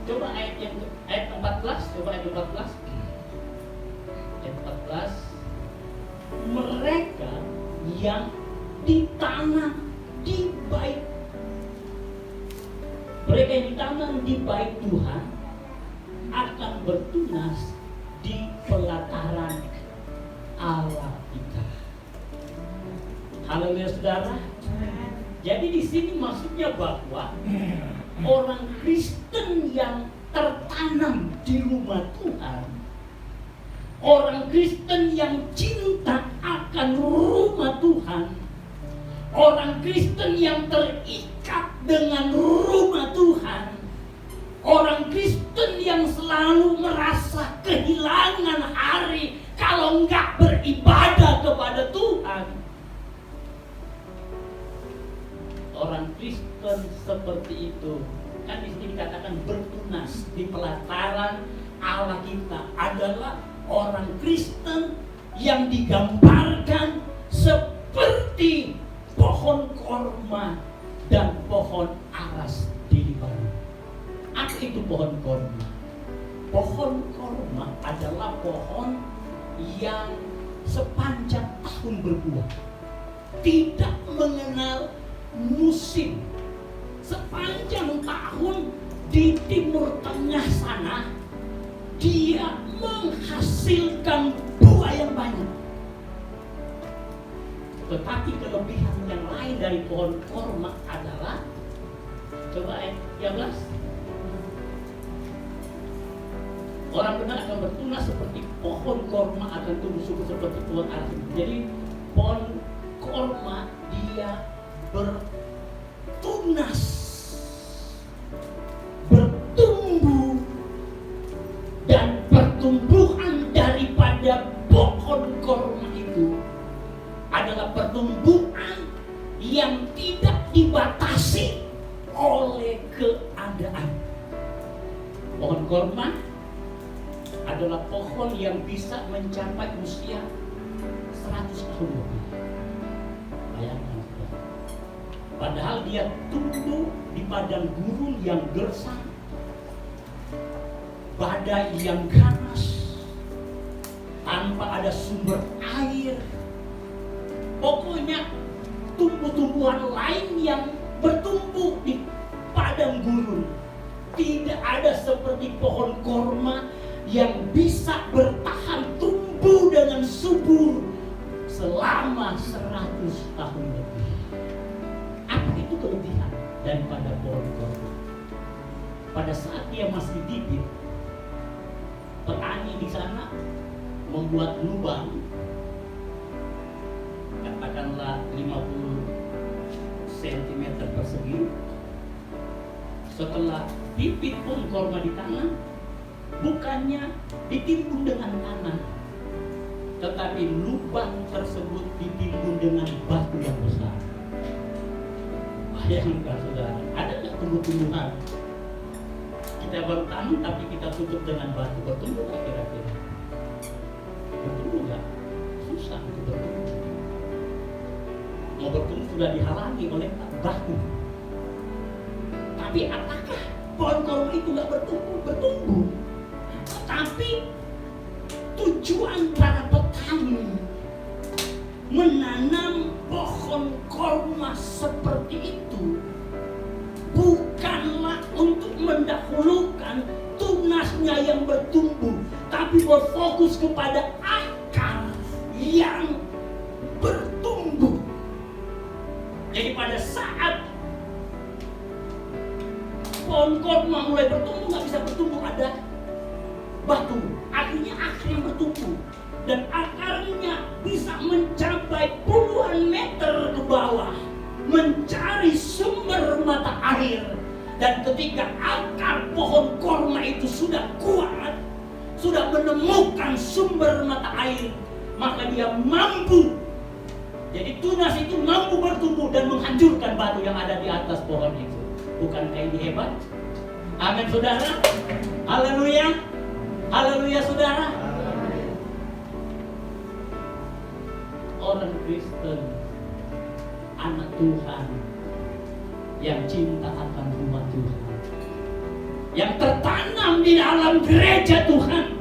Coba ayat 14, coba ayat 14. Ayat 14. Mereka yang ditanam di bait, mereka yang ditanam di bait Tuhan akan bertunas di pelataran Allah kita. Haleluya saudara. Jadi di sini maksudnya bahwa orang Kristen yang tertanam di rumah Tuhan, orang Kristen yang cinta akan rumah Tuhan, orang Kristen yang terikat dengan rumah Tuhan, orang Kristen yang selalu merasa kehilangan hari kalau enggak beribadah kepada Tuhan. Orang Kristen seperti itu kan di sini dikatakan bertunas di pelataran Allah kita adalah orang Kristen yang digambarkan seperti pohon korma dan pohon aras di Libanon. Apa itu pohon korma? Pohon korma adalah pohon yang sepanjang tahun berbuah, tidak mengenal musim. Sepanjang tahun di Timur Tengah sana dia menghasilkan buah yang banyak. Tetapi kelebihan yang lain dari pohon korma adalah, coba ayat 13. Orang benar akan bertunas seperti pohon korma, akan tumbuh subur seperti pohon ara. Jadi pohon korma dia bertunas, bertumbuh, dan pertumbuhan daripada pohon korma itu adalah pertumbuhan yang tidak dibatasi oleh keadaan. Pohon korma adalah pohon yang bisa mencapai usia 100 tahun lebih. Bayangkan. Padahal dia tumbuh di padang gurun yang gersang, badai yang ganas, tanpa ada sumber air. Pokoknya tumbuh-tumbuhan lain yang bertumbuh di padang gurun. Tidak ada seperti pohon korma yang bisa bertahan tumbuh dengan subur selama 100 tahun tahun lebih. Apa itu kelebihan daripada pohon korma? Pada saat dia masih bibit, petani di sana membuat lubang, katakanlah 50 cm persegi. Setelah bibit pohon korma di tanah, bukannya ditimbun dengan tanah, tetapi lubang tersebut ditimbun dengan batu yang besar. Bayangkan saudara, ada nggak tumbuh-tumbuhan kita baru tanam tapi kita tutup dengan batu, bertumbuh nggak kira-kira? Bertumbuh nggak? Susah untuk bertumbuh. Mau bertumbuh sudah dihalangi oleh batu. Tapi apakah pohon korma itu nggak bertumbuh? Bertumbuh. Tapi tujuan para petani menanam pohon korma seperti itu bukanlah untuk mendahulukan tunasnya yang bertumbuh, tapi berfokus kepada akar yang bertumbuh. Jadi pada saat pohon korma mulai bertumbuh, nggak bisa bertumbuh, ada batu, akhirnya akar yang bertumbuh, dan akarnya bisa mencapai puluhan meter ke bawah mencari sumber mata air. Dan ketika akar pohon korma itu sudah kuat, sudah menemukan sumber mata air, maka dia mampu, jadi tunas itu mampu bertumbuh dan menghancurkan batu yang ada di atas pohon itu. Bukankah ini hebat? Amin saudara. Haleluya. Haleluya saudara. Orang Kristen, anak Tuhan yang cinta akan rumah Tuhan, yang tertanam di dalam gereja Tuhan,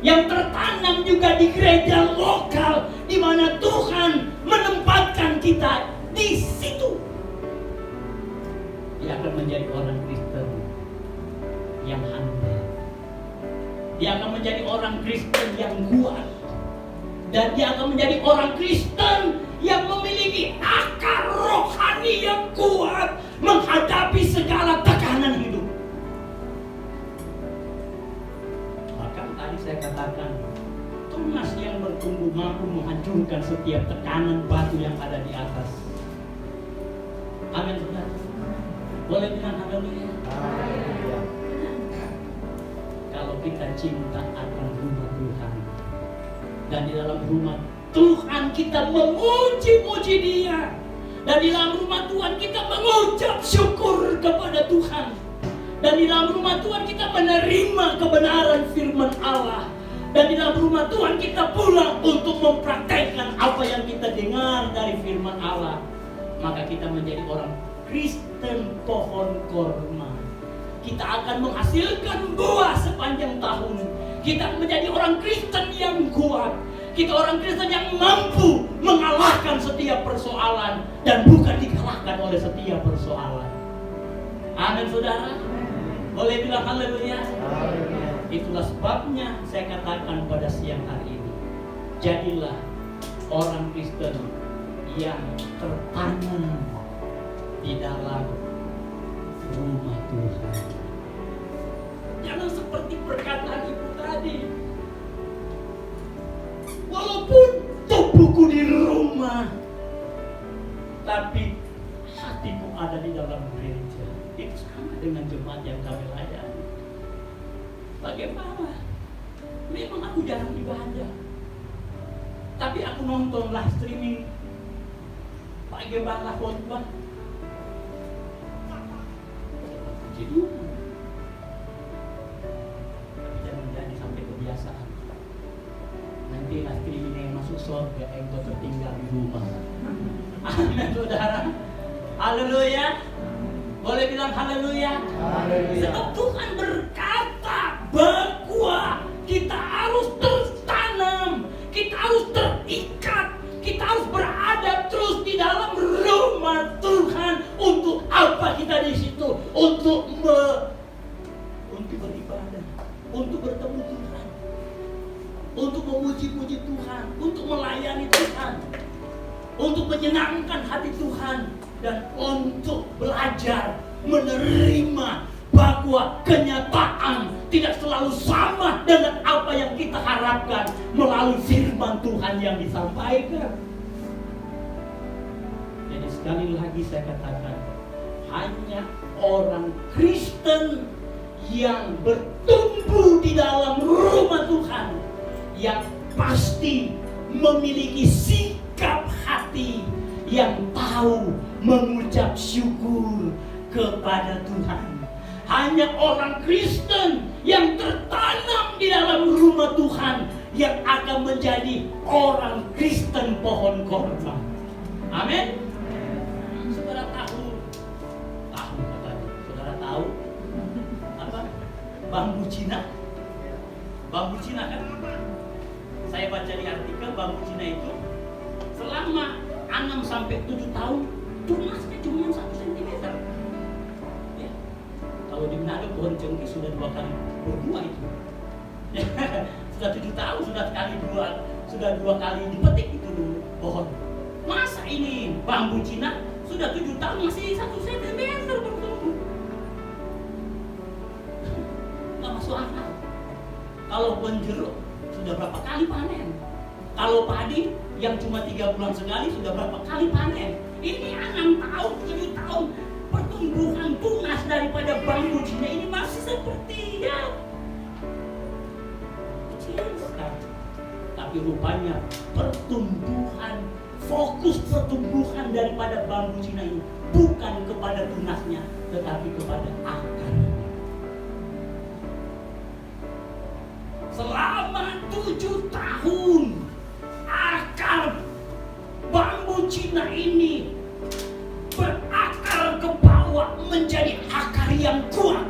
yang tertanam juga di gereja lokal di mana Tuhan menempatkan kita di situ. Dia akan menjadi orang Kristen yang handal. Dia akan menjadi orang Kristen yang kuat. Dan dia akan menjadi orang Kristen yang memiliki akar rohani yang kuat menghadapi segala tekanan hidup. Bahkan tadi saya katakan, tunas yang bertumbuh mampu menghancurkan setiap tekanan batu yang ada di atas. Amin saudara. Boleh bilang haleluya. Kalau kita cinta akan rumah Tuhan, dan di dalam rumah Tuhan kita memuji-muji Dia, dan di dalam rumah Tuhan kita mengucap syukur kepada Tuhan, dan di dalam rumah Tuhan kita menerima kebenaran firman Allah, dan di dalam rumah Tuhan kita pulang untuk mempraktekkan apa yang kita dengar dari firman Allah, maka kita menjadi orang Kristen pohon korma. Kita akan menghasilkan buah sepanjang tahun. Kita menjadi orang Kristen yang kuat. Kita orang Kristen yang mampu mengalahkan setiap persoalan dan bukan dikalahkan oleh setiap persoalan. Amin saudara. Boleh bilang haleluya. Itulah sebabnya saya katakan pada siang hari ini, jadilah orang Kristen yang tertanam di dalam rumah Tuhan. Jangan seperti perkataan ibu tadi, walaupun tubuhku di rumah, tapi hatiku ada di dalam gereja. Itu sama dengan jemaat yang kami layani. Bagaimana? Memang aku jarang ibadah, tapi aku nonton live streaming Pak Gembala khotbah. Jadi tapi jangan jadi sampai kebiasaan. Nanti live streaming yang masuk surga, engkau tertinggal di rumah. Amin saudara. Haleluya. Boleh bilang haleluya. Sebab Tuhan berkata bahwa kita harus tertanam, kita harus terikat, kita harus berada terus di dalam rumah Tuhan. Untuk apa kita di situ? Untuk beribadah, untuk bertemu Tuhan, untuk memuji-muji Tuhan, untuk melayani Tuhan. untuk menyenangkan hati Tuhan, dan untuk belajar menerima bahwa kenyataan tidak selalu sama dengan apa yang kita harapkan melalui firman Tuhan yang disampaikan. Jadi sekali lagi saya katakan, hanya orang Kristen yang bertumbuh di dalam rumah Tuhan yang pasti memiliki sikap hati yang tahu mengucap syukur kepada Tuhan. Hanya orang Kristen yang tertanam di dalam rumah Tuhan yang akan menjadi orang Kristen pohon korma. Amin. Saudara tahu katanya. Saudara tahu apa? Bambu Cina. Bambu Cina kan? Saya baca di artikel, bambu Cina itu selama 6-7 tahun tunasnya cuma 1 cm. Ya. Kalau di Manado pohon cengkeh sudah 2 kali berbuah itu. Sudah 7 tahun, sudah 2 kali dipetik itu dulu pohon. Masa ini bambu Cina sudah 7 tahun masih 1 cm bertumbuh? Nggak masuk akal. Kalau pohon jeruk sudah berapa kali panen? Kalau padi yang cuma 3 bulan sekali sudah berapa kali panen? Ini 6 tahun, 7 tahun pertumbuhan tunas daripada bambu Cina ini masih seperti ya kecil sekali. Tapi rupanya fokus pertumbuhan daripada bambu Cina ini bukan kepada tunasnya, tetapi kepada akarnya. Selama 7 tahun akar bambu Cina ini berakar ke bawah menjadi akar yang kuat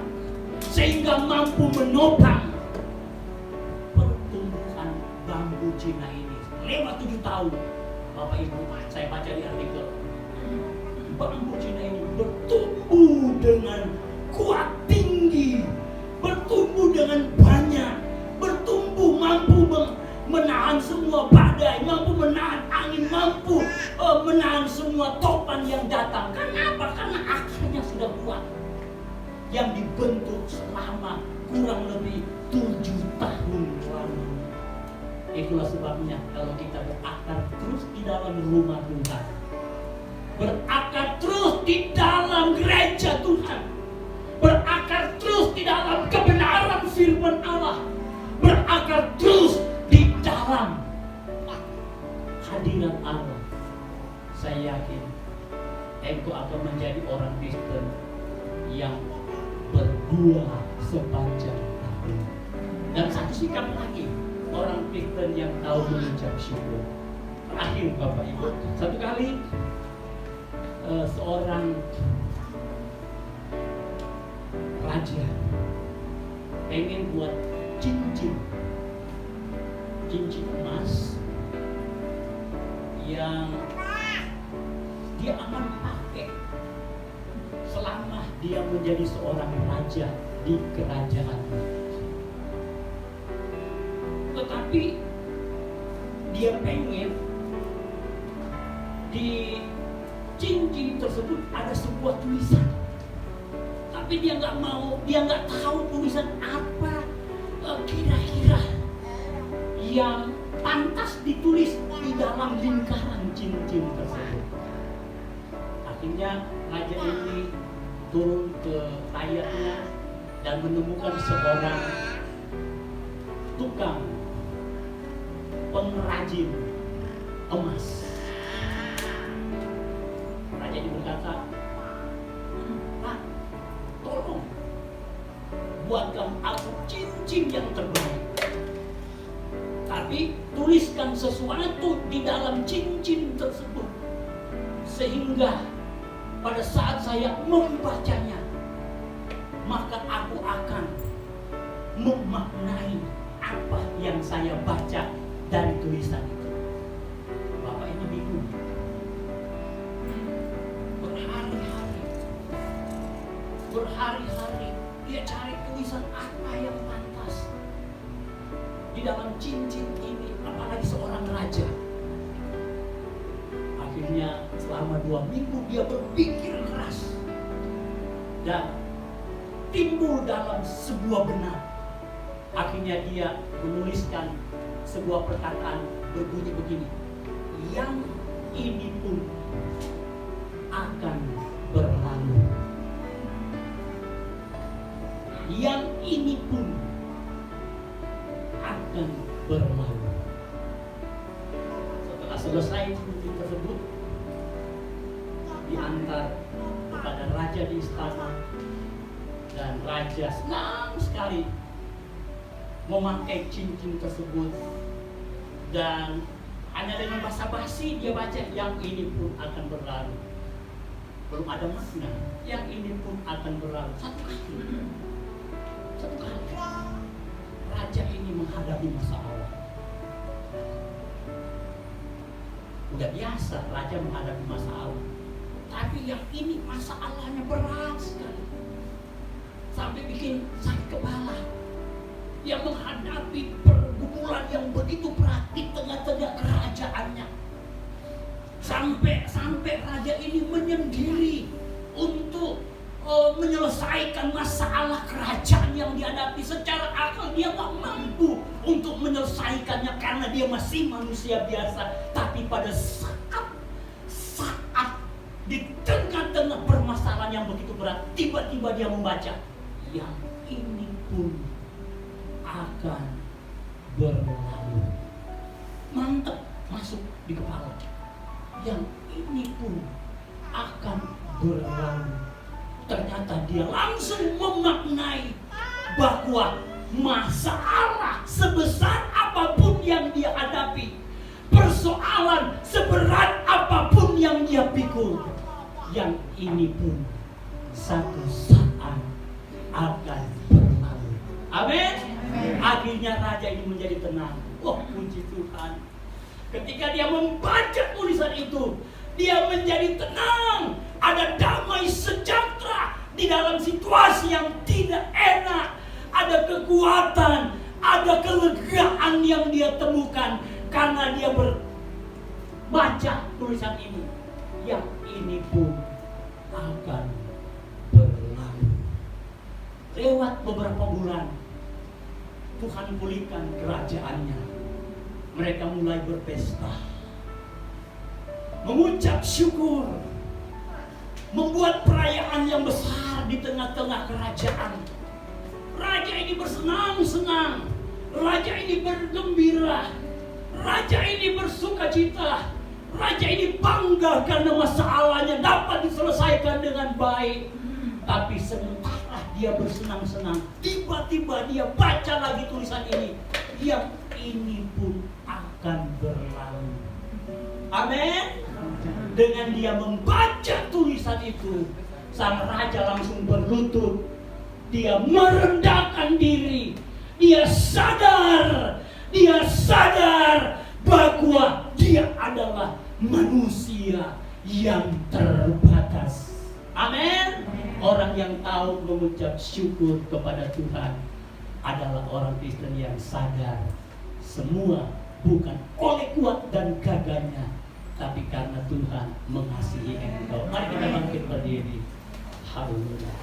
sehingga mampu menopang pertumbuhan bambu Cina ini. Lewat 7 tahun, Bapak Ibu, saya baca di artikel, bambu Cina ini bertumbuh dengan kuat tinggi, bertumbuh dengan banyak, bertumbuh mampu menahan semua badai, mampu menahan angin, mampu menahan semua topan yang datang. Kenapa? Karena akarnya sudah kuat, yang dibentuk selama kurang lebih 7 tahun lamanya. Itulah sebabnya kalau kita berakar terus di dalam rumah Tuhan, berakar terus di dalam gereja Tuhan, berakar terus di dalam kebenaran firman Allah, berakar terus di dalam hadirat Allah, saya yakin engkau akan menjadi orang Kristen yang berbuah sepanjang tahun. Dan satu sikap lagi, orang Kristen yang tahu mengucap syukur. Terakhir Bapak Ibu, satu kali seorang raja pengen buat cincin emas yang dia akan pakai selama dia menjadi seorang raja di kerajaan. Tetapi dia pengen di cincin tersebut ada sebuah tulisan, tapi dia nggak tahu tulisan apa kira-kira yang pantas ditulis di dalam lingkaran cincin tersebut. Akhirnya raja ini turun ke rakyatnya dan menemukan seorang tukang pengrajin emas. Raja ini berkata, "Pak, tolong buatkan aku cincin yang terbaik. Tapi tuliskan sesuatu di dalam cincin tersebut sehingga pada saat saya membacanya, maka aku akan memaknai apa yang saya baca dari tulisan itu." Bapak ini bingung. Berhari-hari dia cari tulisan apa yang pantas di dalam cincin ini, apalagi seorang raja. Akhirnya selama 2 minggu dia berpikir keras dan timbul dalam sebuah benar. Akhirnya dia menuliskan sebuah perkataan berbunyi begini, yang ini pun akan berlalu. Yang ini pun akan berlalu. Setelah selesai meeting tersebut, diantar kepada raja di istana, dan raja senang sekali memakai cincin tersebut, dan hanya dengan basa-basi dia baca, yang ini pun akan berlalu. Belum ada makna, yang ini pun akan berlalu. Satu kali raja ini menghadapi masalah. Udah biasa raja menghadapi masalah, tapi yang ini masalahnya berat sekali, sampai bikin sakit kepala. Yang menghadapi pergumulan yang begitu berat di tengah-tengah kerajaannya, sampai raja ini menyendiri untuk menyelesaikan masalah kerajaan yang dihadapi. Secara akal dia tak mampu untuk menyelesaikannya karena dia masih manusia biasa. Tapi pada saat di tengah-tengah permasalahan yang begitu berat, tiba-tiba dia membaca, yang ini pun akan berlalu. Mantap, masuk di kepala. Yang ini pun akan berlalu. Ternyata dia langsung memaknai bahwa masalah sebesar apapun yang dia hadapi, persoalan seberat apapun yang dia pikul, yang ini pun satu saat akan berlalu. Amin. Akhirnya raja ini menjadi tenang. Wah, puji Tuhan. Ketika dia membaca tulisan itu, dia menjadi tenang. Ada damai sejahtera di dalam situasi yang tidak enak. Ada kekuatan, ada kelegaan yang dia temukan karena dia berbaca tulisan ini. Yang ini pun akan berlalu. Lewat beberapa bulan, Tuhan pulihkan kerajaannya. Mereka mulai berpesta, mengucap syukur, membuat perayaan yang besar di tengah-tengah kerajaan. Raja ini bersenang-senang, raja ini bergembira, raja ini bersukacita, raja ini bangga karena masalahnya dapat diselesaikan dengan baik. Tapi sementara dia bersenang-senang, tiba-tiba dia baca lagi tulisan ini, yang ini pun akan berlalu. Amin. Dengan dia membaca tulisan itu, sang raja langsung berlutut. Dia merendahkan diri. Dia sadar bahwa dia adalah manusia yang terbatas. Amin. Orang yang tahu mengucap syukur kepada Tuhan adalah orang Kristen yang sadar semua bukan oleh kuat dan gagahnya, tapi karena Tuhan mengasihi engkau. Mari kita bangkit berdiri. Haleluya.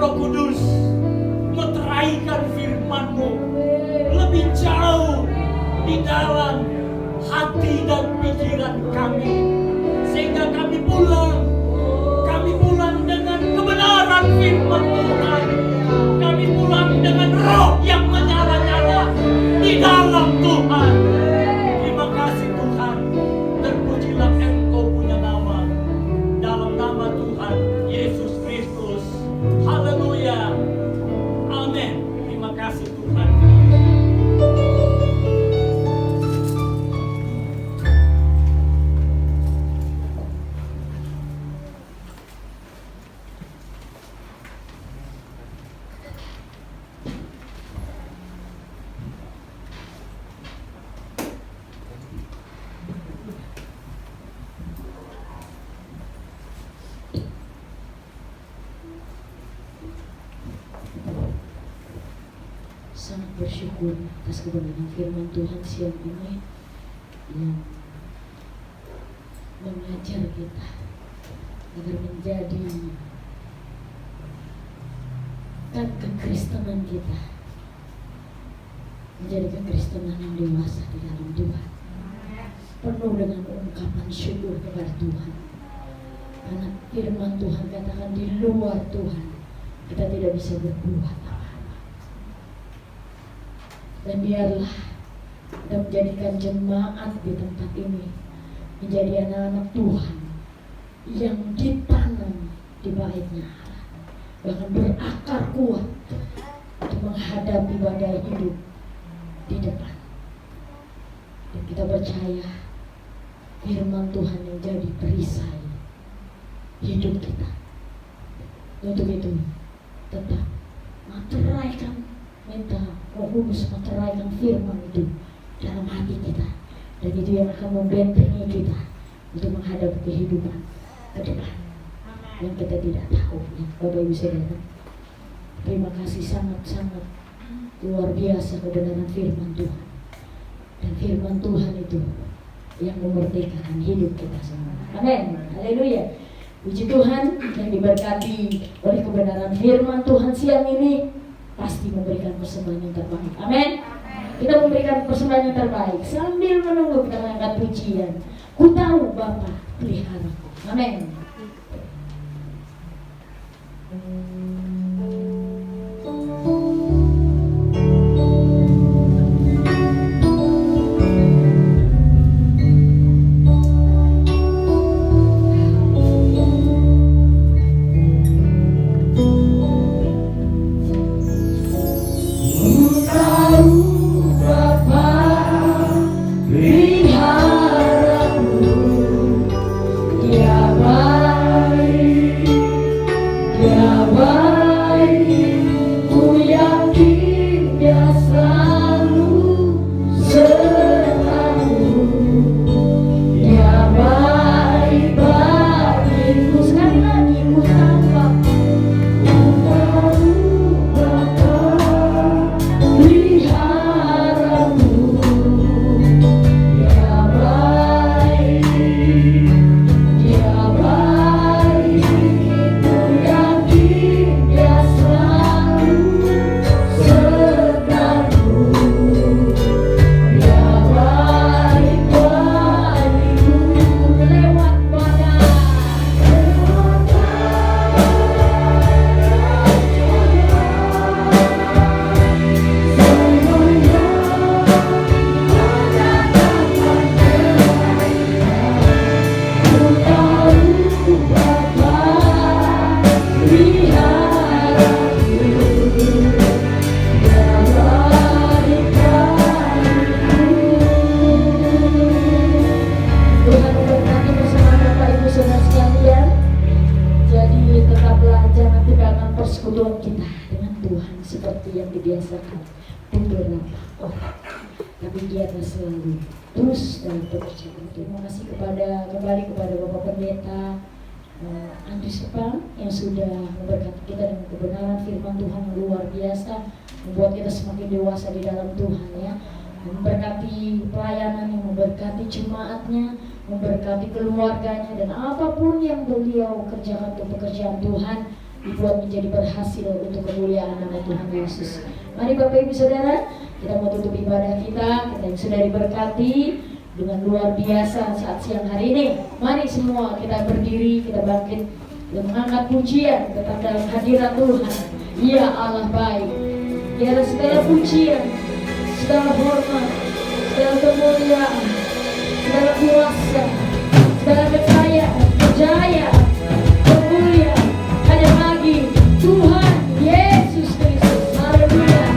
Roh Kudus, meteraikan firman-Mu di dalam hati dan pikiran kami, sehingga kami pulang dengan kebenaran firman Tuhan. Kami pulang dengan roh yang menyala-nyala di dalam Tuhan. Terima kasih Tuhan. Terpujilah Engkau punya nama, dalam nama Tuhan Yesus Kristus. Haleluya. Amin. Terima kasih Tuhan. Sangat bersyukur atas kebenaran firman Tuhan siang ini yang mengajar kita agar menjadi kekristenan kita menjadi kekristenan yang dewasa di dalam Tuhan, penuh dengan ungkapan syukur kepada Tuhan. Karena firman Tuhan katakan di luar Tuhan kita tidak bisa berbuat apa-apa. Dan biarlah kita menjadikan jemaat di tempat ini menjadi anak-anak Tuhan yang ditanam di baitnya Allah, bahkan berakar kuat untuk menghadapi badai hidup di depan. Dan kita percaya firman Tuhan yang jadi perisai hidup kita. Untuk itu tetap materaikan, minta Roh Kudus materaikan firman itu dalam hati kita, dan itu yang akan membentengi kita untuk menghadapi kehidupan ke depan yang kita tidak tahu. Ya, Bapak Ibu Saudara, terima kasih sangat-sangat luar biasa kebenaran firman Tuhan, dan firman Tuhan itu yang memerdekakan hidup kita semua. Amin. Haleluya. Puji Tuhan, yang diberkati oleh kebenaran firman Tuhan siang ini pasti memberikan persembahan yang terbaik. Amin. Kita memberikan persembahan yang terbaik sambil menunggu kita mengangkat pujian. Ku tahu Bapa peliharaku. Amin. Membuat kita semakin dewasa di dalam Tuhan, ya. Memberkati pelayanannya, memberkati jemaatnya, memberkati keluarganya, dan apapun yang beliau kerjakan untuk pekerjaan Tuhan dibuat menjadi berhasil untuk kemuliaan nama Tuhan Yesus. Mari Bapak Ibu Saudara, Kita mau tutup ibadah kita yang sudah diberkati dengan luar biasa saat siang hari ini. Mari semua kita berdiri, kita bangkit dan mengangkat pujian tetap dalam hadirat Tuhan. Ya Allah baik. Biarlah segala pujian, segala hormat, segala kemuliaan, segala kuasa, segala kekayaan, kejayaan, kemuliaan hanya bagi Tuhan Yesus Kristus. Haleluya.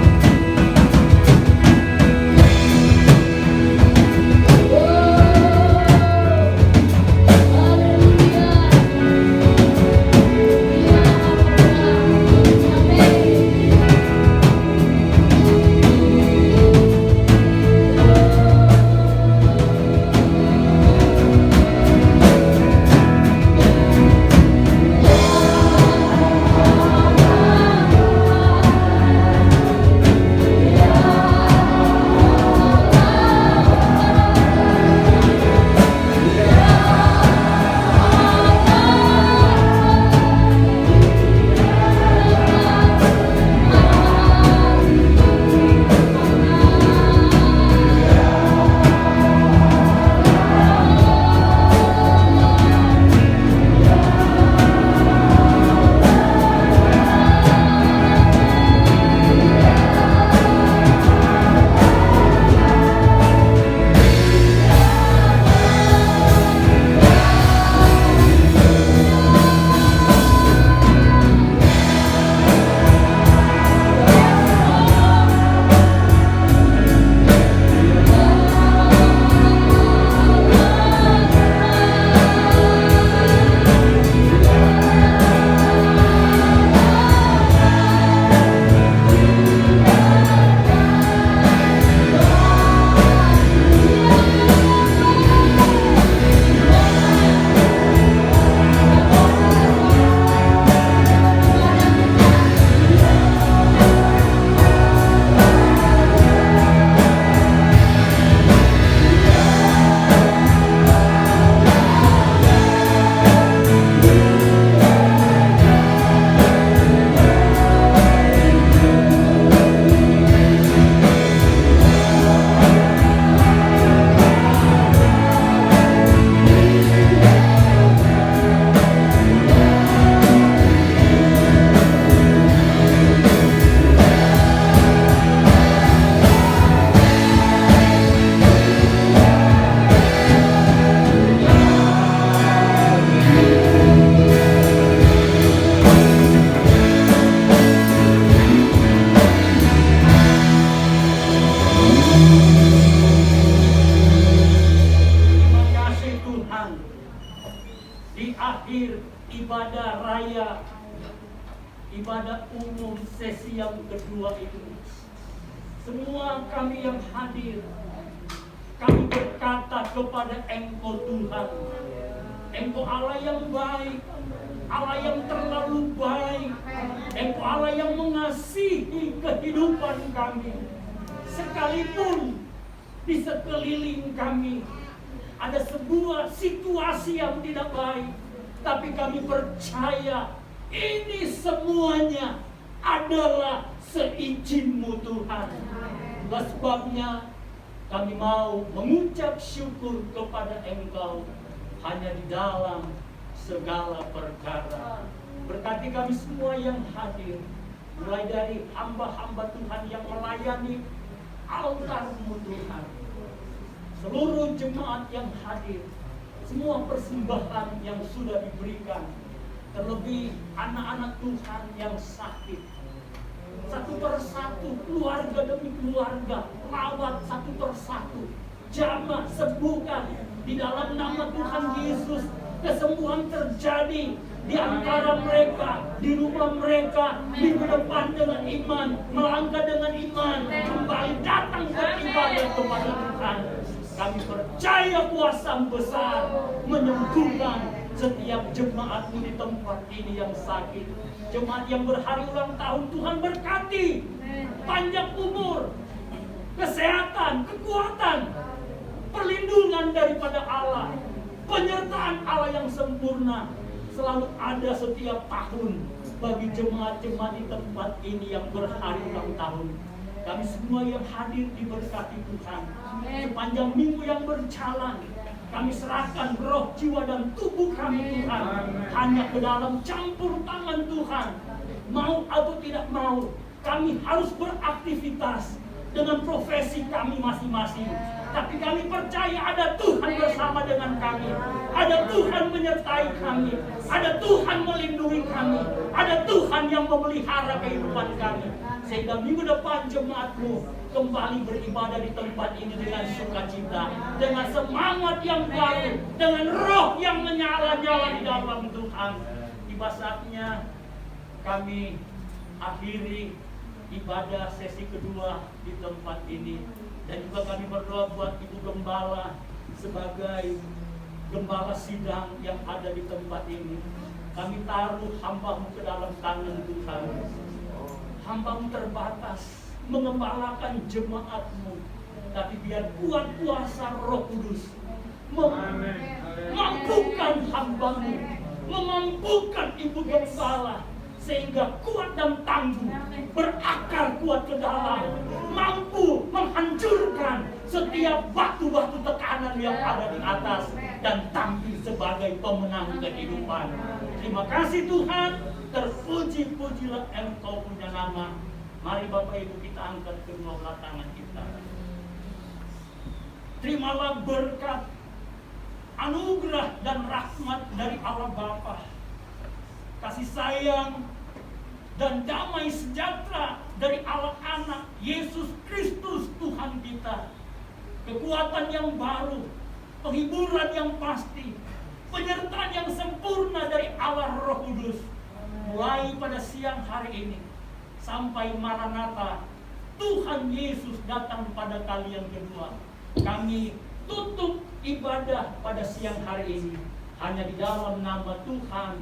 ibadah raya, ibadah umum sesi yang kedua itu, semua kami yang hadir, kami berkata kepada Engkau Tuhan, Engkau Allah yang baik, Allah yang terlalu baik, Engkau Allah yang mengasihi kehidupan kami. Sekalipun di sekeliling kami ada sebuah situasi yang tidak baik, tapi kami percaya ini semuanya adalah seizin-Mu Tuhan. Itulah sebabnya kami mau mengucap syukur kepada Engkau hanya di dalam segala perkara. Berkati kami semua yang hadir, mulai dari hamba-hamba Tuhan yang melayani altar-Mu Tuhan, seluruh jemaat yang hadir, semua persembahan yang sudah diberikan, terlebih anak-anak Tuhan yang sakit, satu persatu, keluarga demi keluarga, rawat satu persatu, jamah sembuhkan di dalam nama Tuhan Yesus. Kesembuhan terjadi di antara mereka, di rumah mereka, minggu depan dengan iman, melangkah dengan iman, kembali datang beribadah kepada Tuhan. Kami percaya kuasa besar menyembuhkan setiap jemaat-Mu di tempat ini yang sakit, jemaat yang berhari ulang tahun. Tuhan berkati panjang umur, kesehatan, kekuatan, perlindungan daripada Allah, penyertaan Allah yang sempurna selalu ada setiap tahun bagi jemaat-jemaat di tempat ini yang berhari ulang tahun. Kami semua yang hadir diberkati Tuhan. Sepanjang minggu yang berjalan, kami serahkan roh, jiwa, dan tubuh kami Tuhan. Hanya ke dalam campur tangan Tuhan. Mau atau tidak mau, kami harus beraktivitas dengan profesi kami masing-masing. Tapi kami percaya ada Tuhan bersama dengan kami. Ada Tuhan menyertai kami. Ada Tuhan melindungi kami. Ada Tuhan yang memelihara kehidupan kami. Sehingga minggu depan jemaatmu kembali beribadah di tempat ini dengan sukacita, dengan semangat yang baru, dengan roh yang menyala-nyala di dalam Tuhan. Tiba saatnya kami akhiri ibadah sesi kedua di tempat ini. Dan juga kami berdoa buat Ibu Gembala sebagai Gembala sidang yang ada di tempat ini. Kami taruh hamba-Mu ke dalam tangan Tuhan. Hamba-Mu terbatas mengembalakan jemaat-Mu, tapi biar kuat kuasa Roh Kudus memampukan hamba-Mu, memampukan Ibu Gembala, sehingga kuat dan tangguh, berakar kuat ke dalam, mampu menghancurkan setiap batu-batu tekanan yang ada di atas, dan tampil sebagai pemenang kehidupan. Terima kasih Tuhan, terpuji-pujilah Engkau punya nama. Mari Bapak Ibu kita angkat kedua belah tangan kita. Terimalah berkat, anugerah dan rahmat dari Allah Bapa, kasih sayang dan damai sejahtera dari Allah Anak Yesus Kristus Tuhan kita, kekuatan yang baru, penghiburan yang pasti, penyertaan yang sempurna dari Allah Roh Kudus, mulai pada siang hari ini sampai Maranatha Tuhan Yesus datang pada kali yang kedua. Kami tutup ibadah pada siang hari ini hanya di dalam nama Tuhan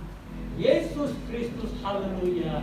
Yesus Kristus. Haleluya.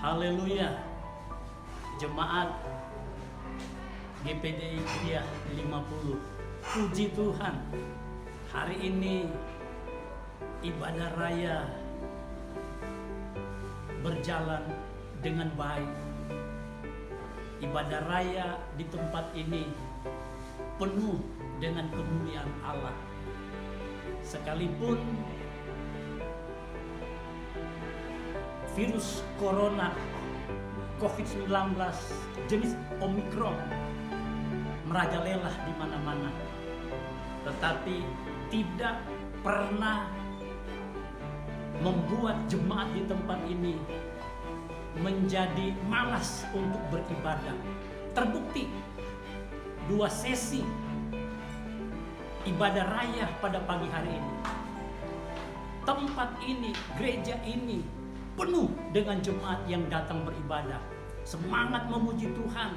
Haleluya. Jemaat GPDI Gria 50, puji Tuhan, hari ini ibadah raya berjalan dengan baik. Ibadah raya di tempat ini penuh dengan kemuliaan Allah. Sekalipun virus corona COVID-19 jenis Omikron merajalela di mana-mana, tetapi tidak pernah membuat jemaat di tempat ini menjadi malas untuk beribadah. Terbukti 2 sesi ibadah raya pada pagi hari ini, tempat ini, gereja ini penuh dengan jemaat yang datang beribadah, semangat memuji Tuhan,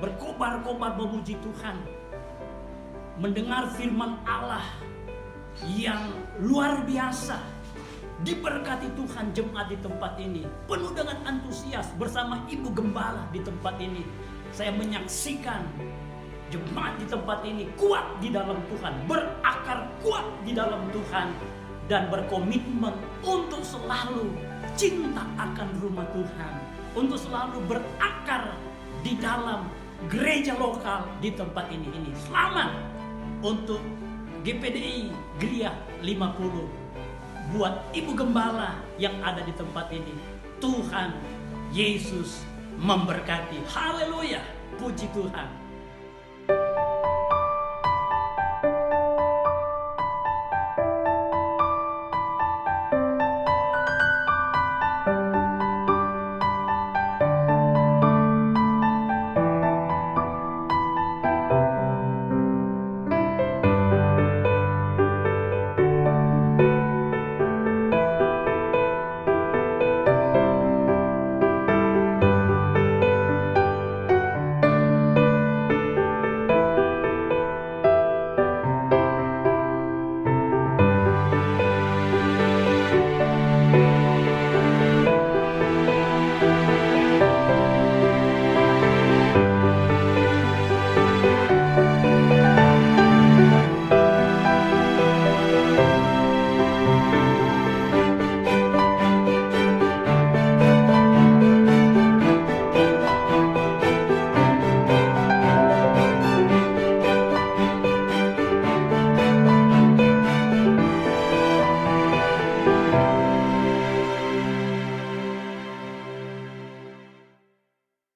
berkobar-kobar memuji Tuhan, mendengar firman Allah yang luar biasa. Diberkati Tuhan jemaat di tempat ini, penuh dengan antusias bersama Ibu Gembala di tempat ini. Saya menyaksikan jemaat di tempat ini kuat di dalam Tuhan, berakar kuat di dalam Tuhan, dan berkomitmen untuk selalu cinta akan rumah Tuhan, untuk selalu berakar di dalam gereja lokal di tempat ini. Selamat untuk GPDI Gria 50. buat Ibu Gembala yang ada di tempat ini. Tuhan Yesus memberkati. Haleluya, puji Tuhan.